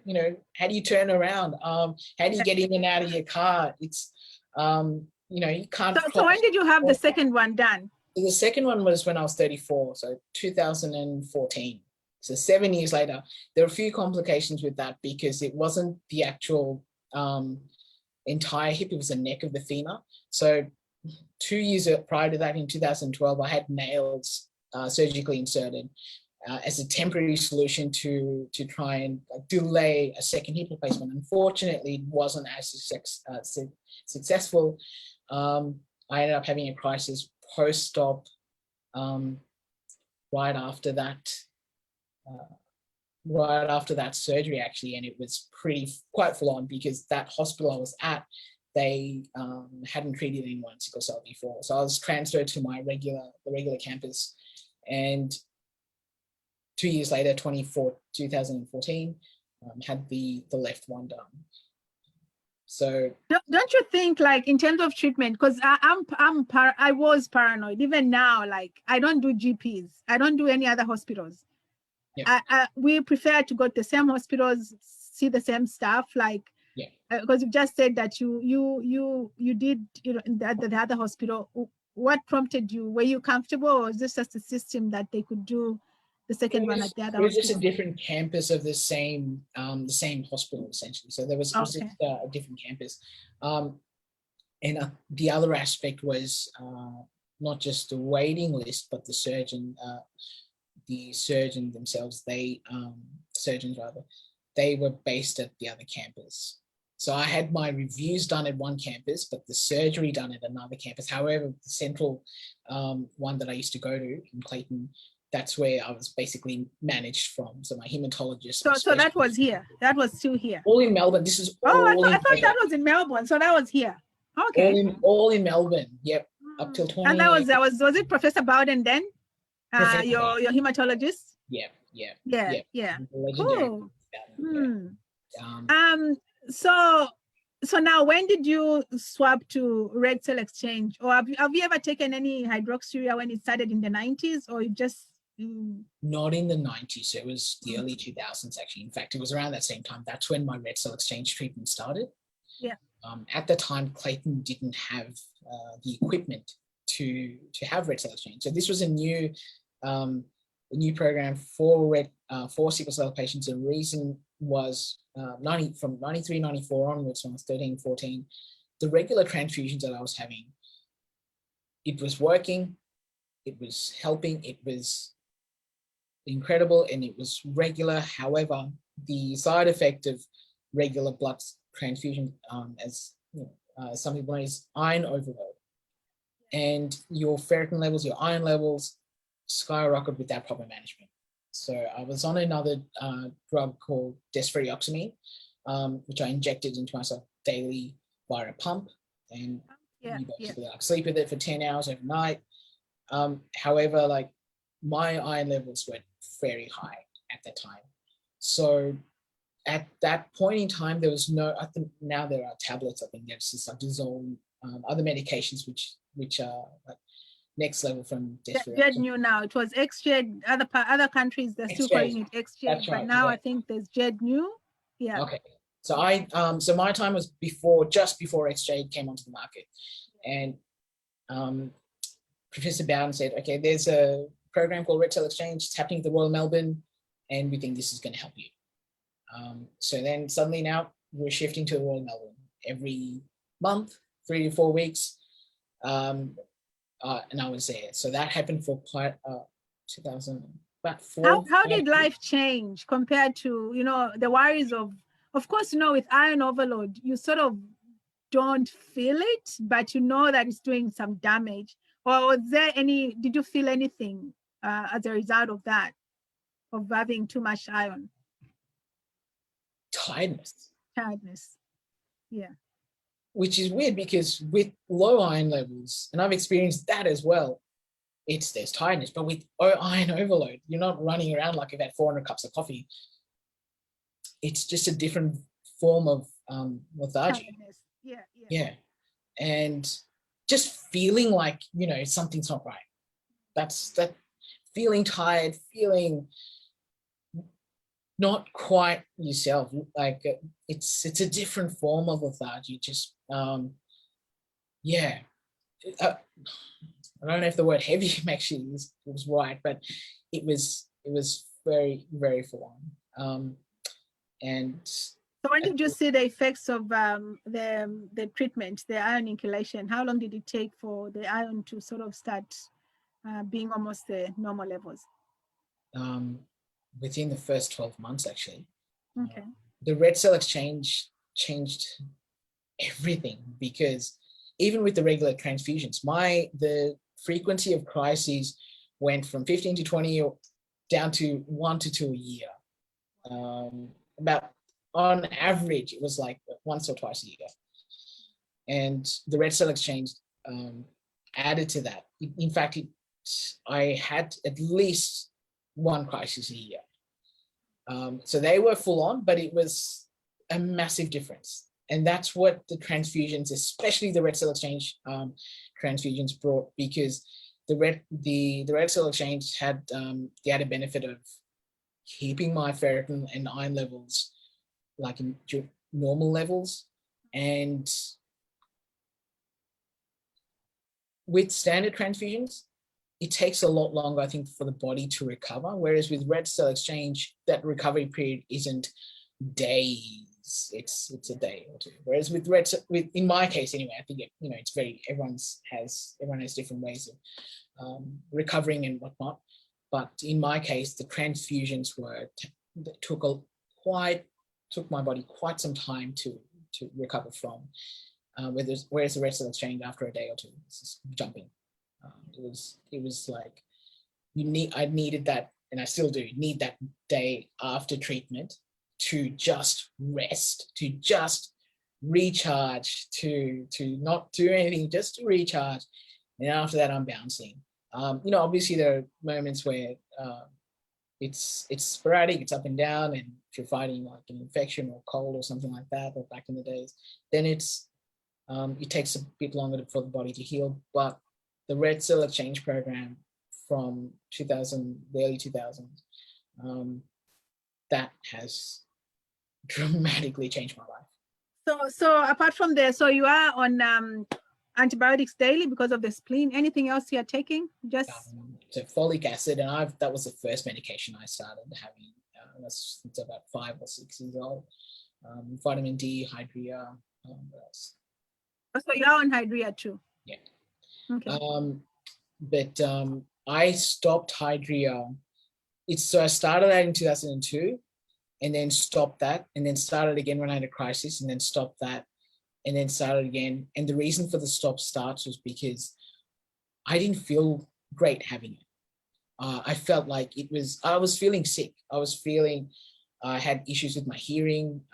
how do you turn around? How do you get in and out of your car? It's, you can't. So when did you have the second one done? The second one was when I was 34, so 2014. So 7 years later. There were a few complications with that, because it wasn't the actual entire hip, it was the neck of the femur. So 2 years prior to that, in 2012, I had nails surgically inserted as a temporary solution to try and delay a second hip replacement. Unfortunately, it wasn't as successful. I ended up having a crisis post-op right after that surgery, actually, and it was quite full on, because that hospital I was at, they hadn't treated anyone with sickle cell before. So I was transferred to the regular campus, and 2 years later, 2014, had the left one done. So don't you think, like, in terms of treatment, because I was paranoid. Even now, like, I don't do GPs, I don't do any other hospitals. We prefer to go to the same hospitals, see the same staff, like, because you just said that you did, the other hospital what prompted you? Were you comfortable, or was this just a system that they could do the second one at the other It was just a hospital? different campus of the same hospital essentially. So it was just Okay. a different campus. And the other aspect was not just the waiting list, but the surgeon themselves. Surgeons rather, they were based at the other campus. So I had my reviews done at one campus, but the surgery done at another campus. However, the central one that I used to go to in Clayton, that's where I was basically managed from. So my hematologist, my So that was specialist, here. That was still here. all in Melbourne. This is Oh, all I in thought that was in Melbourne. So that was here. Okay. all in Melbourne. Yep, up till And 20. was it Professor Bowden then? Professor. Your hematologist? Yeah. Yeah. The legendary. Cool. Yeah. So now, when did you swap to red cell exchange, or have you ever taken any hydroxyurea when it started in the 90s, or you just? Not in the 90s. It was the early 2000s actually. In fact, it was around that same time. That's when my red cell exchange treatment started. Yeah. At the time, Clayton didn't have the equipment to have red cell exchange. So this was a new program for sickle cell patients. The reason was from 93, 94 onwards, when I was 13, 14, the regular transfusions that I was having, it was working, it was helping, it was incredible, and it was regular. However, the side effect of regular blood transfusion, as some people know, is iron overload. And your ferritin levels, your iron levels skyrocket without proper management. So I was on another drug called desferrioxamine, which I injected into myself daily via a pump. And you basically like sleep with it for 10 hours overnight. However, like my iron levels were very high at that time. So at that point in time, there was no, I think now there are tablets, I think there's just like dissolve, other medications which are like next level from Jed new now. It was XJed. Other countries they're still calling it XJed, but now I think there's Jed new. Yeah. Okay. So so my time was just before XJ came onto the market, and Professor Bowden said, okay, there's a program called Red Cell Exchange. It's happening at the Royal Melbourne, and we think this is going to help you. So then suddenly now we're shifting to the Royal Melbourne every month, 3 to 4 weeks. And I was there. So that happened for quite 2000, about 4. How did life change compared to, the worries of course, with iron overload, you sort of don't feel it, but you know that it's doing some damage. Or did you feel anything as a result of that, of having too much iron? Tiredness. Yeah. Which is weird because with low iron levels, and I've experienced that as well, there's tiredness, but with iron overload, you're not running around like you've had 400 cups of coffee. It's just a different form of lethargy. Yeah. And just feeling like, something's not right. That feeling tired, feeling not quite yourself. Like it's a different form of lethargy. Just yeah. I don't know if the word heavy actually was right, but it was very, very full on. And so when did you see the effects of the treatment, the iron inhalation? How long did it take for the iron to sort of start being almost the normal levels? Within the first 12 months, actually. Okay. The red cell exchange changed everything, because even with the regular transfusions, the frequency of crises went from 15 to 20 down to 1 to 2 a year. About on average, it was like once or twice a year. And the red cell exchange added to that. In fact, I had at least one crisis a year. So they were full on, but it was a massive difference. And that's what the transfusions, especially the red cell exchange transfusions, brought, because the red cell exchange had the added benefit of keeping my ferritin and iron levels like in normal levels, and with standard transfusions, it takes a lot longer, I think, for the body to recover. Whereas with red cell exchange, that recovery period isn't days. It's a day or two. Whereas with in my case anyway, I think it's very everyone has different ways of recovering and whatnot. But in my case, the transfusions took my body quite some time to recover from. Whereas the red cell exchange, after a day or two, it's just jumping. It was like I needed that, and I still do need that day after treatment to just rest, to just recharge, to not do anything, just to recharge. And after that, I'm bouncing. Obviously there are moments where it's sporadic, it's up and down, and if you're fighting like an infection or cold or something like that, or back in the days, then it takes a bit longer for the body to heal. But the red cell exchange program from the early 2000s, that has dramatically changed my life. So apart from there, so you are on antibiotics daily because of the spleen. Anything else you're taking? Just so folic acid, and that was the first medication I started having. That's about 5 or 6 years old. Vitamin D, Hydrea. What else? So you're on Hydrea too. Yeah. Okay. But I stopped Hydrea. So I started that in 2002, and then stopped that, and then started again when I had a crisis, and then stopped that, and then started again. And the reason for the stop-starts was because I didn't feel great having it. I felt like I was feeling sick. I had issues with my hearing.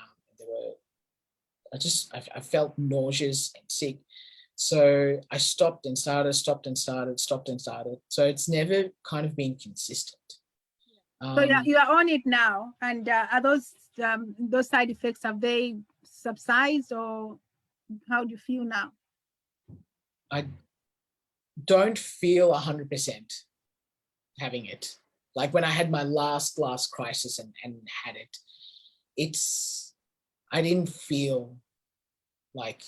I felt nauseous and sick. So I stopped and started, stopped and started, stopped and started. So it's never kind of been consistent. So you are on it now, and are those side effects, have they subsided, or how do you feel now? I don't feel 100% having it. Like when I had my last crisis and had it, I didn't feel like,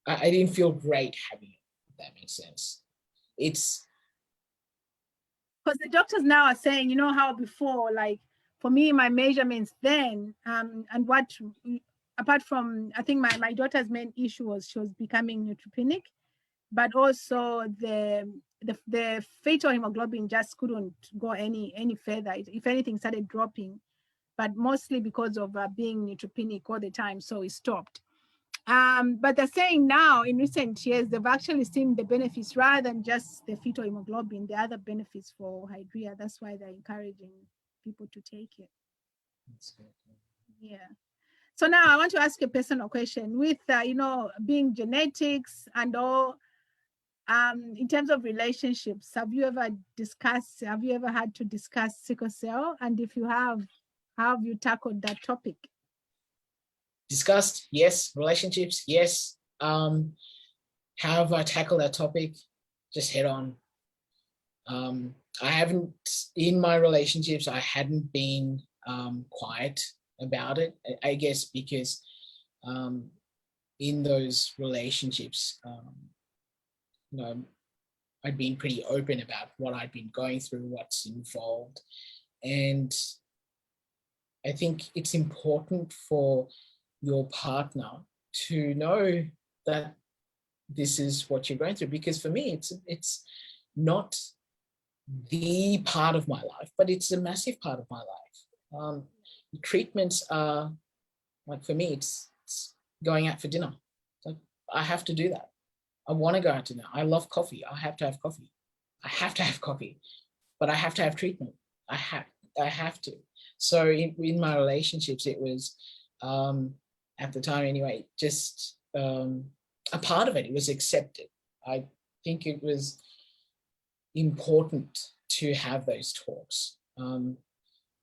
I didn't feel great having it, if that makes sense. It's because the doctors now are saying, how before, like for me, my measurements then, and what, apart from, I think my daughter's main issue was she was becoming neutropenic, but also the fetal hemoglobin just couldn't go any further. If anything, started dropping, but mostly because of being neutropenic all the time, so it stopped. But they're saying now in recent years, they've actually seen the benefits rather than just the fetal hemoglobin, the other benefits for Hydrea. That's why they're encouraging people to take it. Yeah. So now I want to ask a personal question with, being genetics and all, in terms of relationships, have you ever had to discuss sickle cell? And if you have, how have you tackled that topic? Discussed, yes. Relationships, yes. How have I tackled that topic? Just head on. I haven't, in my relationships, I hadn't been quiet about it, I guess, because in those relationships, I'd been pretty open about what I'd been going through, what's involved. And I think it's important for your partner to know that this is what you're going through, because for me, it's not the part of my life, but it's a massive part of my life. Treatments are, like, for me, it's going out for dinner. Like, I have to do that. I want to go out to dinner. I love coffee. I have to have coffee. I have to have coffee, but I have to have treatment. I have to. So in my relationships, it was, at the time anyway, just a part of it. It was accepted. I think it was important to have those talks,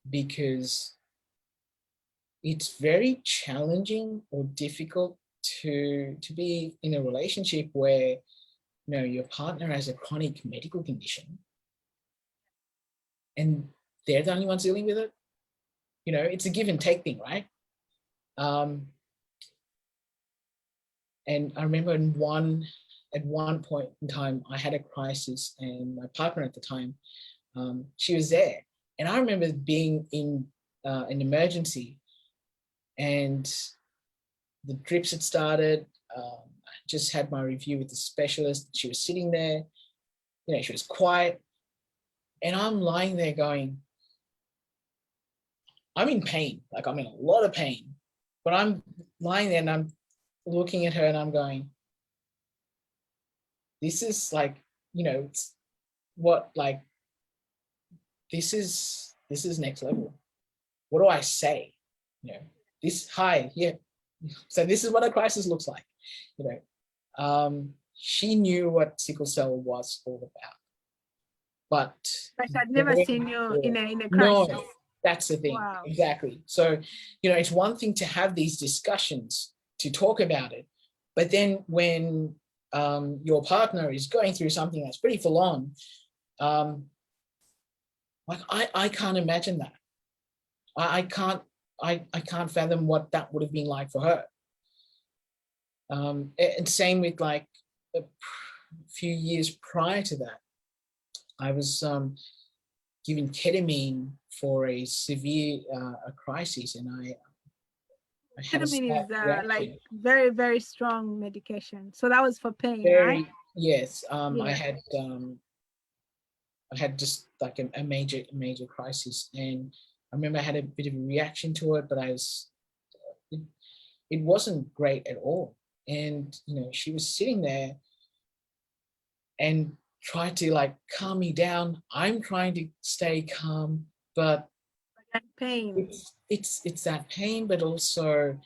because it's very challenging or difficult to be in a relationship where your partner has a chronic medical condition and they're the only ones dealing with it. It's a give and take thing, right? And I remember in one at one point in time, I had a crisis, and my partner at the time, she was there. And I remember being in an emergency, and the drips had started. I just had my review with the specialist. She was sitting there, she was quiet. And I'm lying there going, I'm in pain. Like, I'm in a lot of pain. But I'm lying there and I'm looking at her and I'm going, this is like, it's what, like, this is next level. What do I say? Hi, yeah. So this is what a crisis looks like. She knew what sickle cell was all about. But I'd never seen you in a crisis. No, that's the thing. Wow. Exactly. So, it's one thing to have these discussions, to talk about it, but then when your partner is going through something that's pretty full on, like I can't imagine that. I can't fathom what that would have been like for her. And same with like a few years prior to that, I was given ketamine for a severe crisis, and I had ketamine is like very, very strong medication. So that was for pain, right? Yes. Yeah. I had just like a major crisis, and I remember I had a bit of a reaction to it, but it wasn't great at all. And she was sitting there and tried to like calm me down. I'm trying to stay calm, but that pain. It's that pain, but also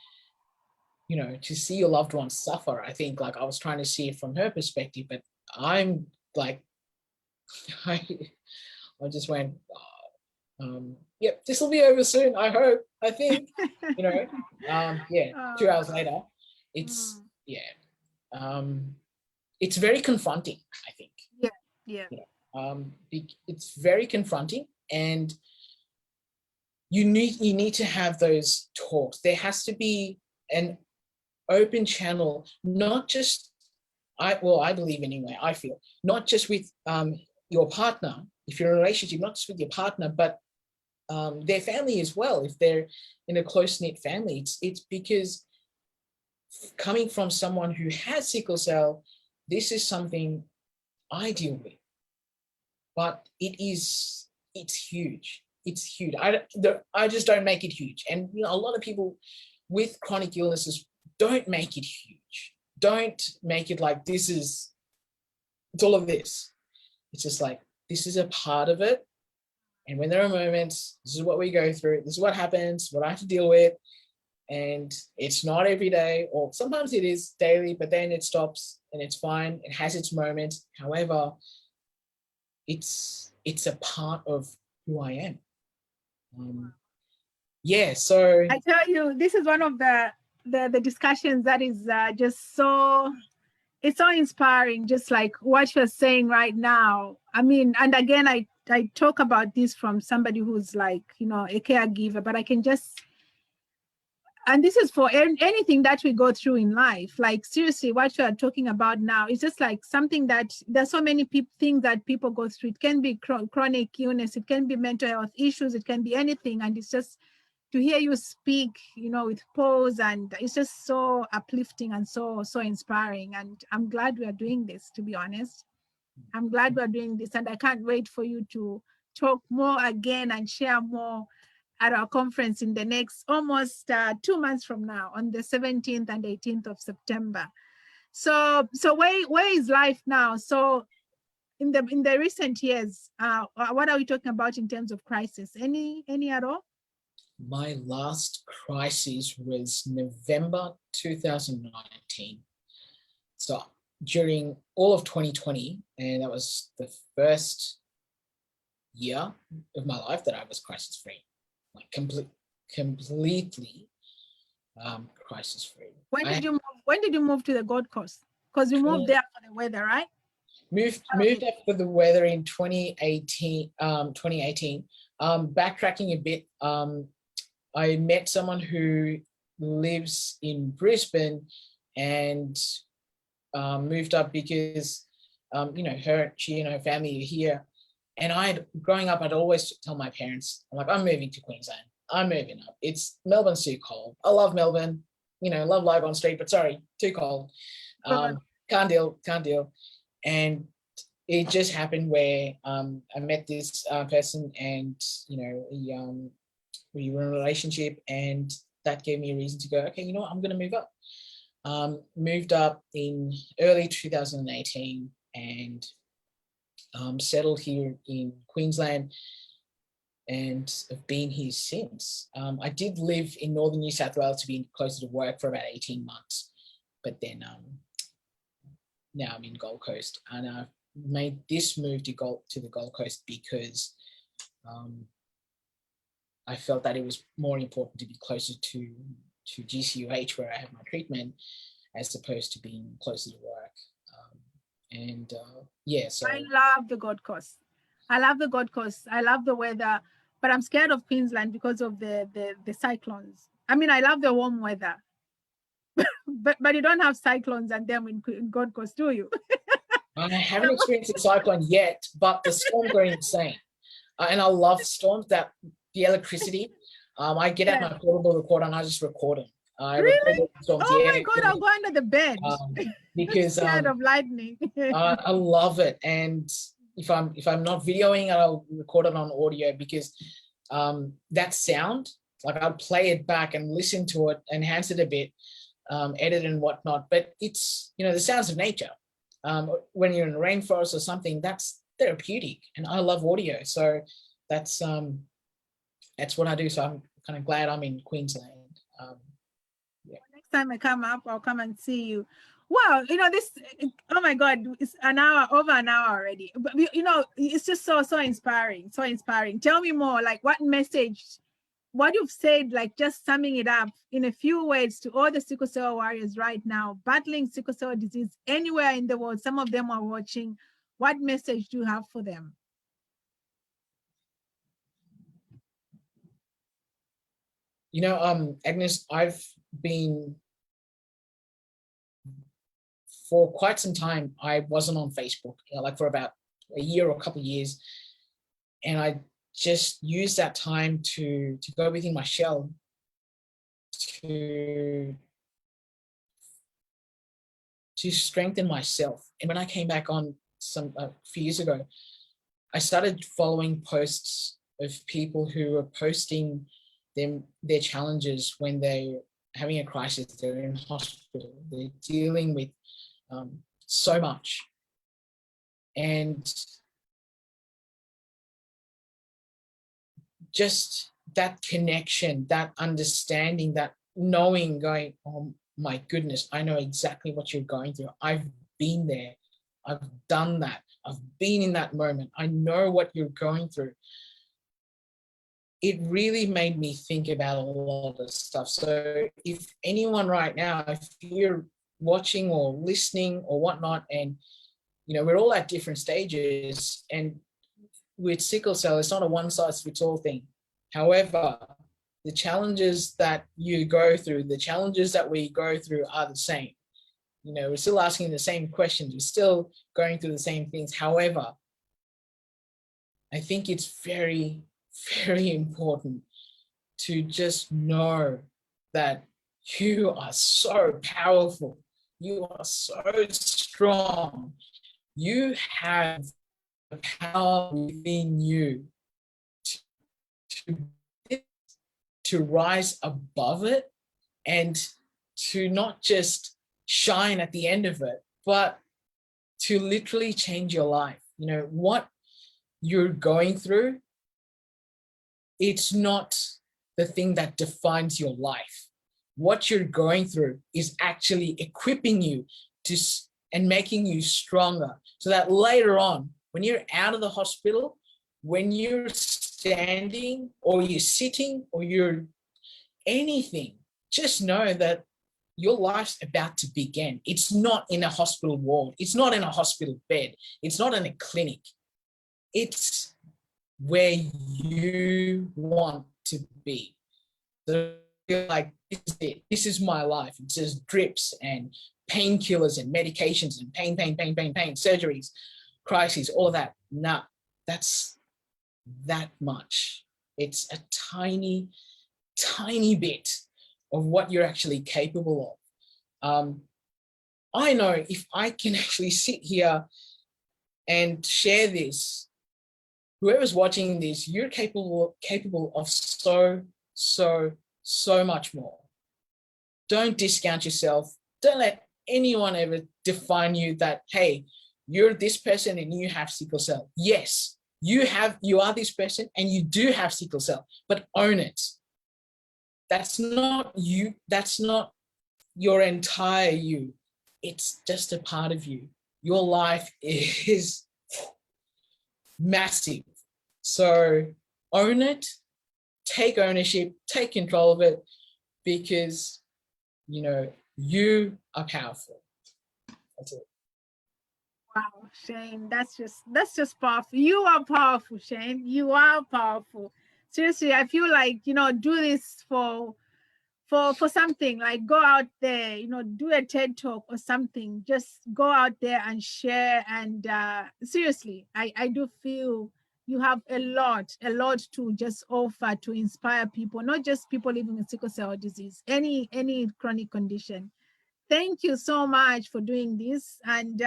to see your loved ones suffer. I think like I was trying to see it from her perspective, but I'm like, I just went, yep, this will be over soon. I hope. I think, yeah. 2 hours later, it's it's very confronting, I think. Yeah. It's very confronting, and you need to have those talks. There has to be an open channel, not just I believe anyway, I feel, not just with your partner, if you're in a relationship, not just with your partner, but their family as well. If they're in a close-knit family, it's because coming from someone who has sickle cell, this is something I deal with, but it's huge. It's huge. I just don't make it huge. And a lot of people with chronic illnesses don't make it huge. Don't make it like it's all of this. It's just like, this is a part of it. And when there are moments, this is what we go through. This is what happens, what I have to deal with. And it's not every day, or sometimes it is daily, but then it stops and it's fine. It has its moments. However, it's a part of who I am. So I tell you, this is one of the discussions that is just so, it's so inspiring, just like what you're saying right now. I mean, and again, I talk about this from somebody who's like, a caregiver, but I can just, and this is for anything that we go through in life. Like, seriously, what you are talking about now is just like something that there's so many things that people go through. It can be chronic illness, it can be mental health issues, it can be anything. And it's just to hear you speak, with pause, and it's just so uplifting and so inspiring. And I'm glad we are doing this, to be honest. I'm glad we're doing this, and I can't wait for you to talk more again and share more at our conference in the next almost 2 months from now, on the 17th and 18th of September. So where is life now? So in the recent years, what are we talking about in terms of crisis? Any at all? My last crisis was November 2019. So during all of 2020, and that was the first year of my life that I was crisis free, like completely crisis free. When did you move to the Gold Coast? Because you moved there for the weather, right? Moved up for the weather in 2018. Backtracking a bit, I met someone who lives in Brisbane, and moved up because, she and her family are here. And growing up, I'd always tell my parents, I'm like, I'm moving to Queensland. I'm moving up. Melbourne's too cold. I love Melbourne, love life on street, but sorry, too cold. Can't deal. And it just happened where I met this person, and we were in a relationship, and that gave me a reason to go, okay, I'm going to move up. Moved up in early 2018 and settled here in Queensland, and have been here since. I did live in northern New South Wales to be closer to work for about 18 months, but then now I'm in Gold Coast, and I've made this move to the Gold Coast because I felt that it was more important to be closer to GCUH, where I have my treatment, as opposed to being closer to work. So I love the Gold Coast. I love the Gold Coast. I love the weather, but I'm scared of Queensland because of the cyclones. I mean, I love the warm weather, but you don't have cyclones and them in Gold Coast, do you? I haven't experienced a cyclone yet, but the storms are insane. And I love storms, the electricity. I get out my portable recorder and I just record them. Really? Storms. Oh my God, I'll go under the bed. Because scared of lightning. I love it. And if I'm not videoing, I'll record it on audio, because that sound, like I'll play it back and listen to it, enhance it a bit, edit and whatnot. But it's, the sounds of nature. When you're in a rainforest or something, that's therapeutic, and I love audio. So that's what I do. So I'm kind of glad I'm in Queensland. Next time I come up, I'll come and see you. Wow, this, oh my God, it's over an hour already. But it's just so inspiring, so inspiring. Tell me more, like what you've said, like just summing it up in a few words to all the sickle cell warriors right now, battling sickle cell disease anywhere in the world. Some of them are watching. What message do you have for them? Agnes, I've been, for quite some time, I wasn't on Facebook, like for about a year or a couple of years. And I just used that time to go within my shell, to strengthen myself. And when I came back on a few years ago, I started following posts of people who are posting their challenges when they're having a crisis, they're in hospital, they're dealing with so much. And just that connection, that understanding, that knowing, going, oh my goodness, I know exactly what you're going through. I've been there. I've done that. I've been in that moment. I know what you're going through. It really made me think about a lot of stuff. So if anyone right now, if you're watching or listening or whatnot, and we're all at different stages, and with sickle cell, it's not a one-size-fits-all thing. However, the challenges that you go through, the challenges that we go through are the same. We're still asking the same questions. We're still going through the same things. However, I think it's very, very important to just know that you are so powerful. You are so strong. You have the power within you to rise above it, and to not just shine at the end of it, but to literally change your life. What you're going through, it's not the thing that defines your life. What you're going through is actually equipping you and making you stronger, so that later on, when you're out of the hospital, when you're standing or you're sitting or you're anything, just know that your life's about to begin. It's not in a hospital ward. It's not in a hospital bed. It's not in a clinic. It's where you want to be. So you're like, this is it. This is my life. It just drips and painkillers and medications and pain, surgeries, crises, all of that. Nah, that's that much. It's a tiny, tiny bit of what you're actually capable of. I know if I can actually sit here and share this, whoever's watching this, you're capable of so much more. Don't discount yourself. Don't let anyone ever define you that, hey, you're this person and you have sickle cell. Yes, you are this person and you do have sickle cell, but own it. That's not you. That's not your entire you. It's just a part of you. Your life is massive. So own it, take ownership, take control of it, because, you know, you are powerful. That's it. Wow, Shane, that's just powerful. You are powerful, Shane. You are powerful. Seriously, I feel like, you know, do this for something, like go out there, you know, do a TED talk or something. Just go out there and share. And seriously, I do feel you have a lot to just offer to inspire people, not just people living with sickle cell disease, any chronic condition. Thank you so much for doing this. And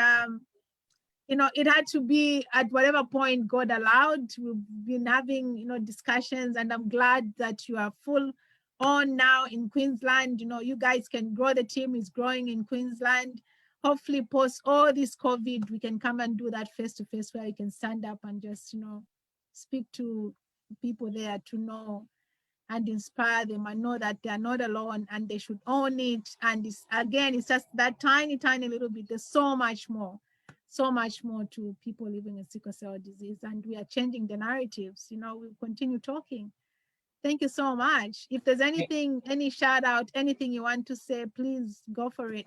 you know, it had to be at whatever point God allowed. We've been having, you know, discussions, and I'm glad that you are full on now in Queensland. You know, you guys can grow. The team is growing in Queensland. Hopefully, post all this COVID, we can come and do that face to face, where you can stand up and just, you know, speak to people there to know and inspire them and know that they are not alone and they should own it. And it's, again, it's just that tiny little bit. There's so much more to people living with sickle cell disease, and we are changing the narratives. You know, we'll continue talking. Thank you so much. If there's anything, any shout out, anything you want to say, please go for it.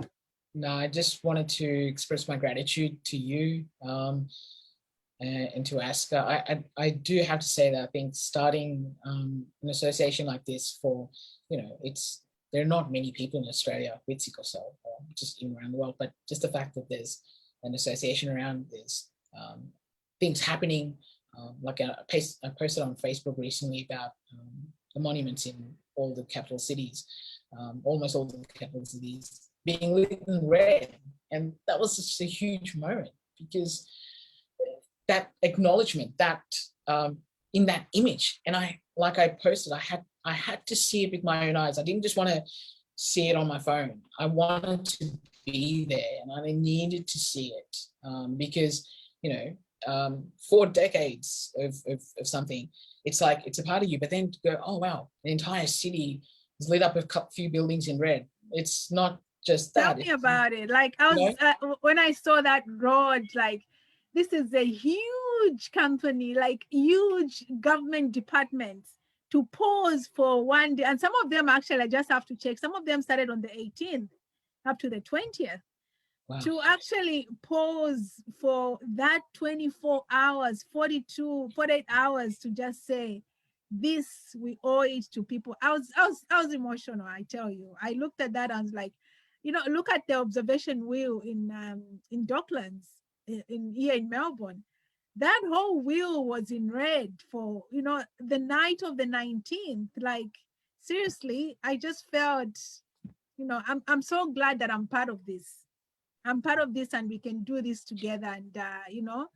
No, I just wanted to express my gratitude to you, and to Aska. I do have to say that I think starting an association like this for, you know, there are not many people in Australia with sickle cell, or just even around the world, but just the fact that there's an association around, there's things happening. Like I posted on Facebook recently about the monuments in all the capital cities, almost all the capital cities being lit in red. And that was just a huge moment, because that acknowledgement, that in that image, and I posted, I had to see it with my own eyes. I didn't just want to see it on my phone. I wanted to be there, and I needed to see it, because, you know, 4 decades of something, it's like it's a part of you. But then to go, oh wow, the entire city is lit up with a few buildings in red. It's not just that. Tell me about it. Like I was when I saw that road, like, this is a huge company, like huge government departments, to pause for one day. And some of them, actually, I just have to check, some of them started on the 18th up to the 20th. Wow. To actually pause for that 24 hours, 48 hours, to just say, this, we owe it to people. I was emotional, I tell you. I looked at that and was like, you know, look at the observation wheel in Docklands, here in Melbourne. That whole wheel was in red for, you know, the night of the 19th. Like, seriously, I just felt, you know, I'm so glad that I'm part of this. I'm part of this, and we can do this together. And you know,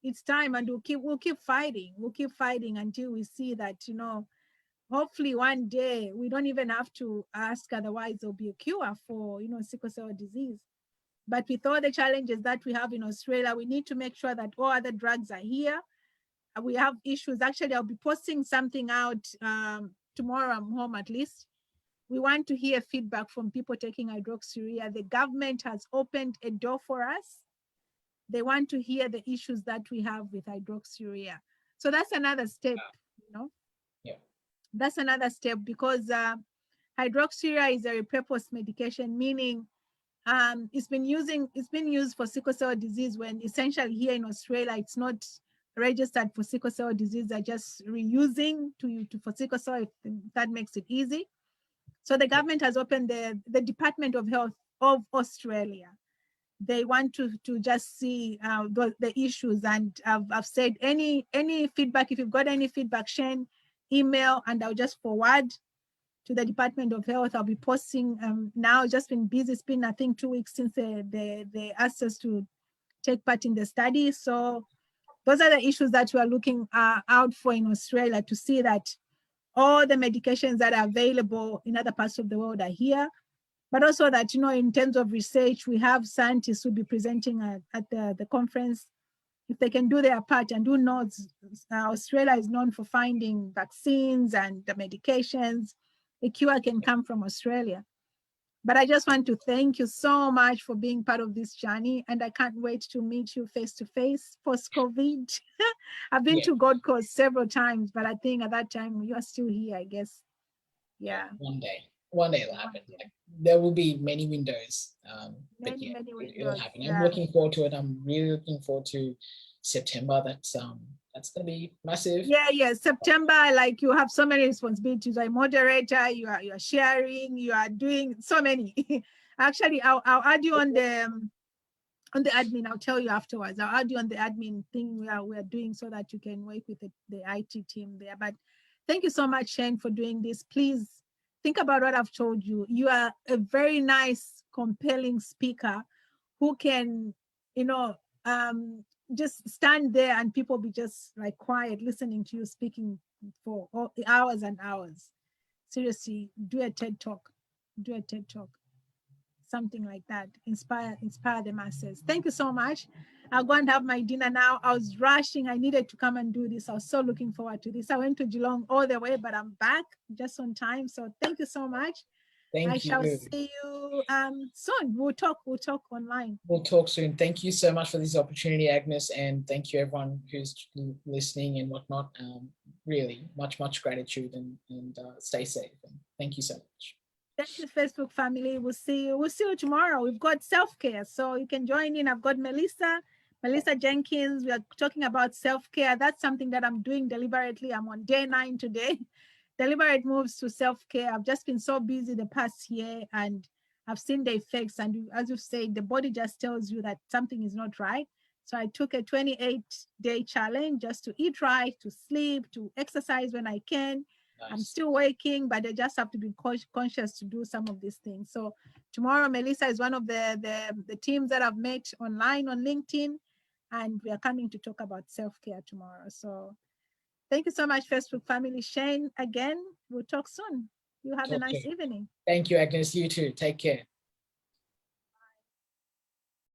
it's time, and we'll keep fighting. We'll keep fighting until we see that, you know, hopefully one day we don't even have to ask, otherwise there'll be a cure for, you know, sickle cell disease. But with all the challenges that we have in Australia, we need to make sure that all other drugs are here. We have issues. Actually, I'll be posting something out tomorrow. I'm home at least. We want to hear feedback from people taking hydroxyurea. The government has opened a door for us. They want to hear the issues that we have with hydroxyurea. So that's another step, you know. Yeah. That's another step, because hydroxyurea is a repurposed medication, meaning it's been used for sickle cell disease, when essentially here in Australia it's not registered for sickle cell disease. They're just reusing for sickle cell, if that makes it easy. So the government has opened the Department of Health of Australia they want to just see the issues. And I've said any feedback, if you've got any feedback, Shane, email, and I'll just forward to the Department of Health. I'll be posting now. Just been busy. It's been, I think, 2 weeks since they asked us to take part in the study. So those are the issues that we are looking out for in Australia, to see that all the medications that are available in other parts of the world are here, but also that, in terms of research, we have scientists who will be presenting at the conference. If they can do their part, and who knows, Australia is known for finding vaccines and the medications. A cure can come from Australia. But I just want to thank you so much for being part of this journey, and I can't wait to meet you face to face post-COVID. I've been to Gold Coast several times, but I think at that time you are still here, I guess. Yeah. One day it'll happen. Like, there will be many windows, but Many windows. it'll happen. Yeah. I'm looking forward to it. I'm really looking forward to September. That's gonna be massive. Yeah. September, like, you have so many responsibilities. You're a moderator, you are sharing, you are doing so many. Actually, I'll add you on the admin. I'll tell you afterwards. I'll add you on the admin thing we are doing, so that you can work with the IT team there. But thank you so much, Shane, for doing this. Please think about what I've told you. You are a very nice, compelling speaker who can, just stand there and people be just like quiet, listening to you speaking for hours and hours. Seriously, do a TED Talk. Do a TED Talk. Something like that. Inspire the masses. Thank you so much. I'll go and have my dinner now. I was rushing. I needed to come and do this. I was so looking forward to this. I went to Geelong all the way, but I'm back just on time. So thank you so much. Thank I you. shall see you soon. We'll talk online. We'll talk soon. Thank you so much for this opportunity, Agnes, and thank you everyone who's listening and whatnot. Really, much gratitude, and stay safe. And thank you so much. Thank you, Facebook family. We'll see you tomorrow. We've got self-care, so you can join in. I've got Melissa Jenkins. We are talking about self-care. That's something that I'm doing deliberately. I'm on day 9 today. Deliberate moves to self-care. I've just been so busy the past year, and I've seen the effects. And as you say, the body just tells you that something is not right. So I took a 28-day challenge just to eat right, to sleep, to exercise when I can. Nice. I'm still working, but I just have to be conscious to do some of these things. So tomorrow, Melissa is one of the teams that I've met online on LinkedIn, and we are coming to talk about self-care tomorrow. So thank you so much, Facebook family. Shane, again, we'll talk soon. You have a nice evening. Thank you, Agnes. You too. Take care.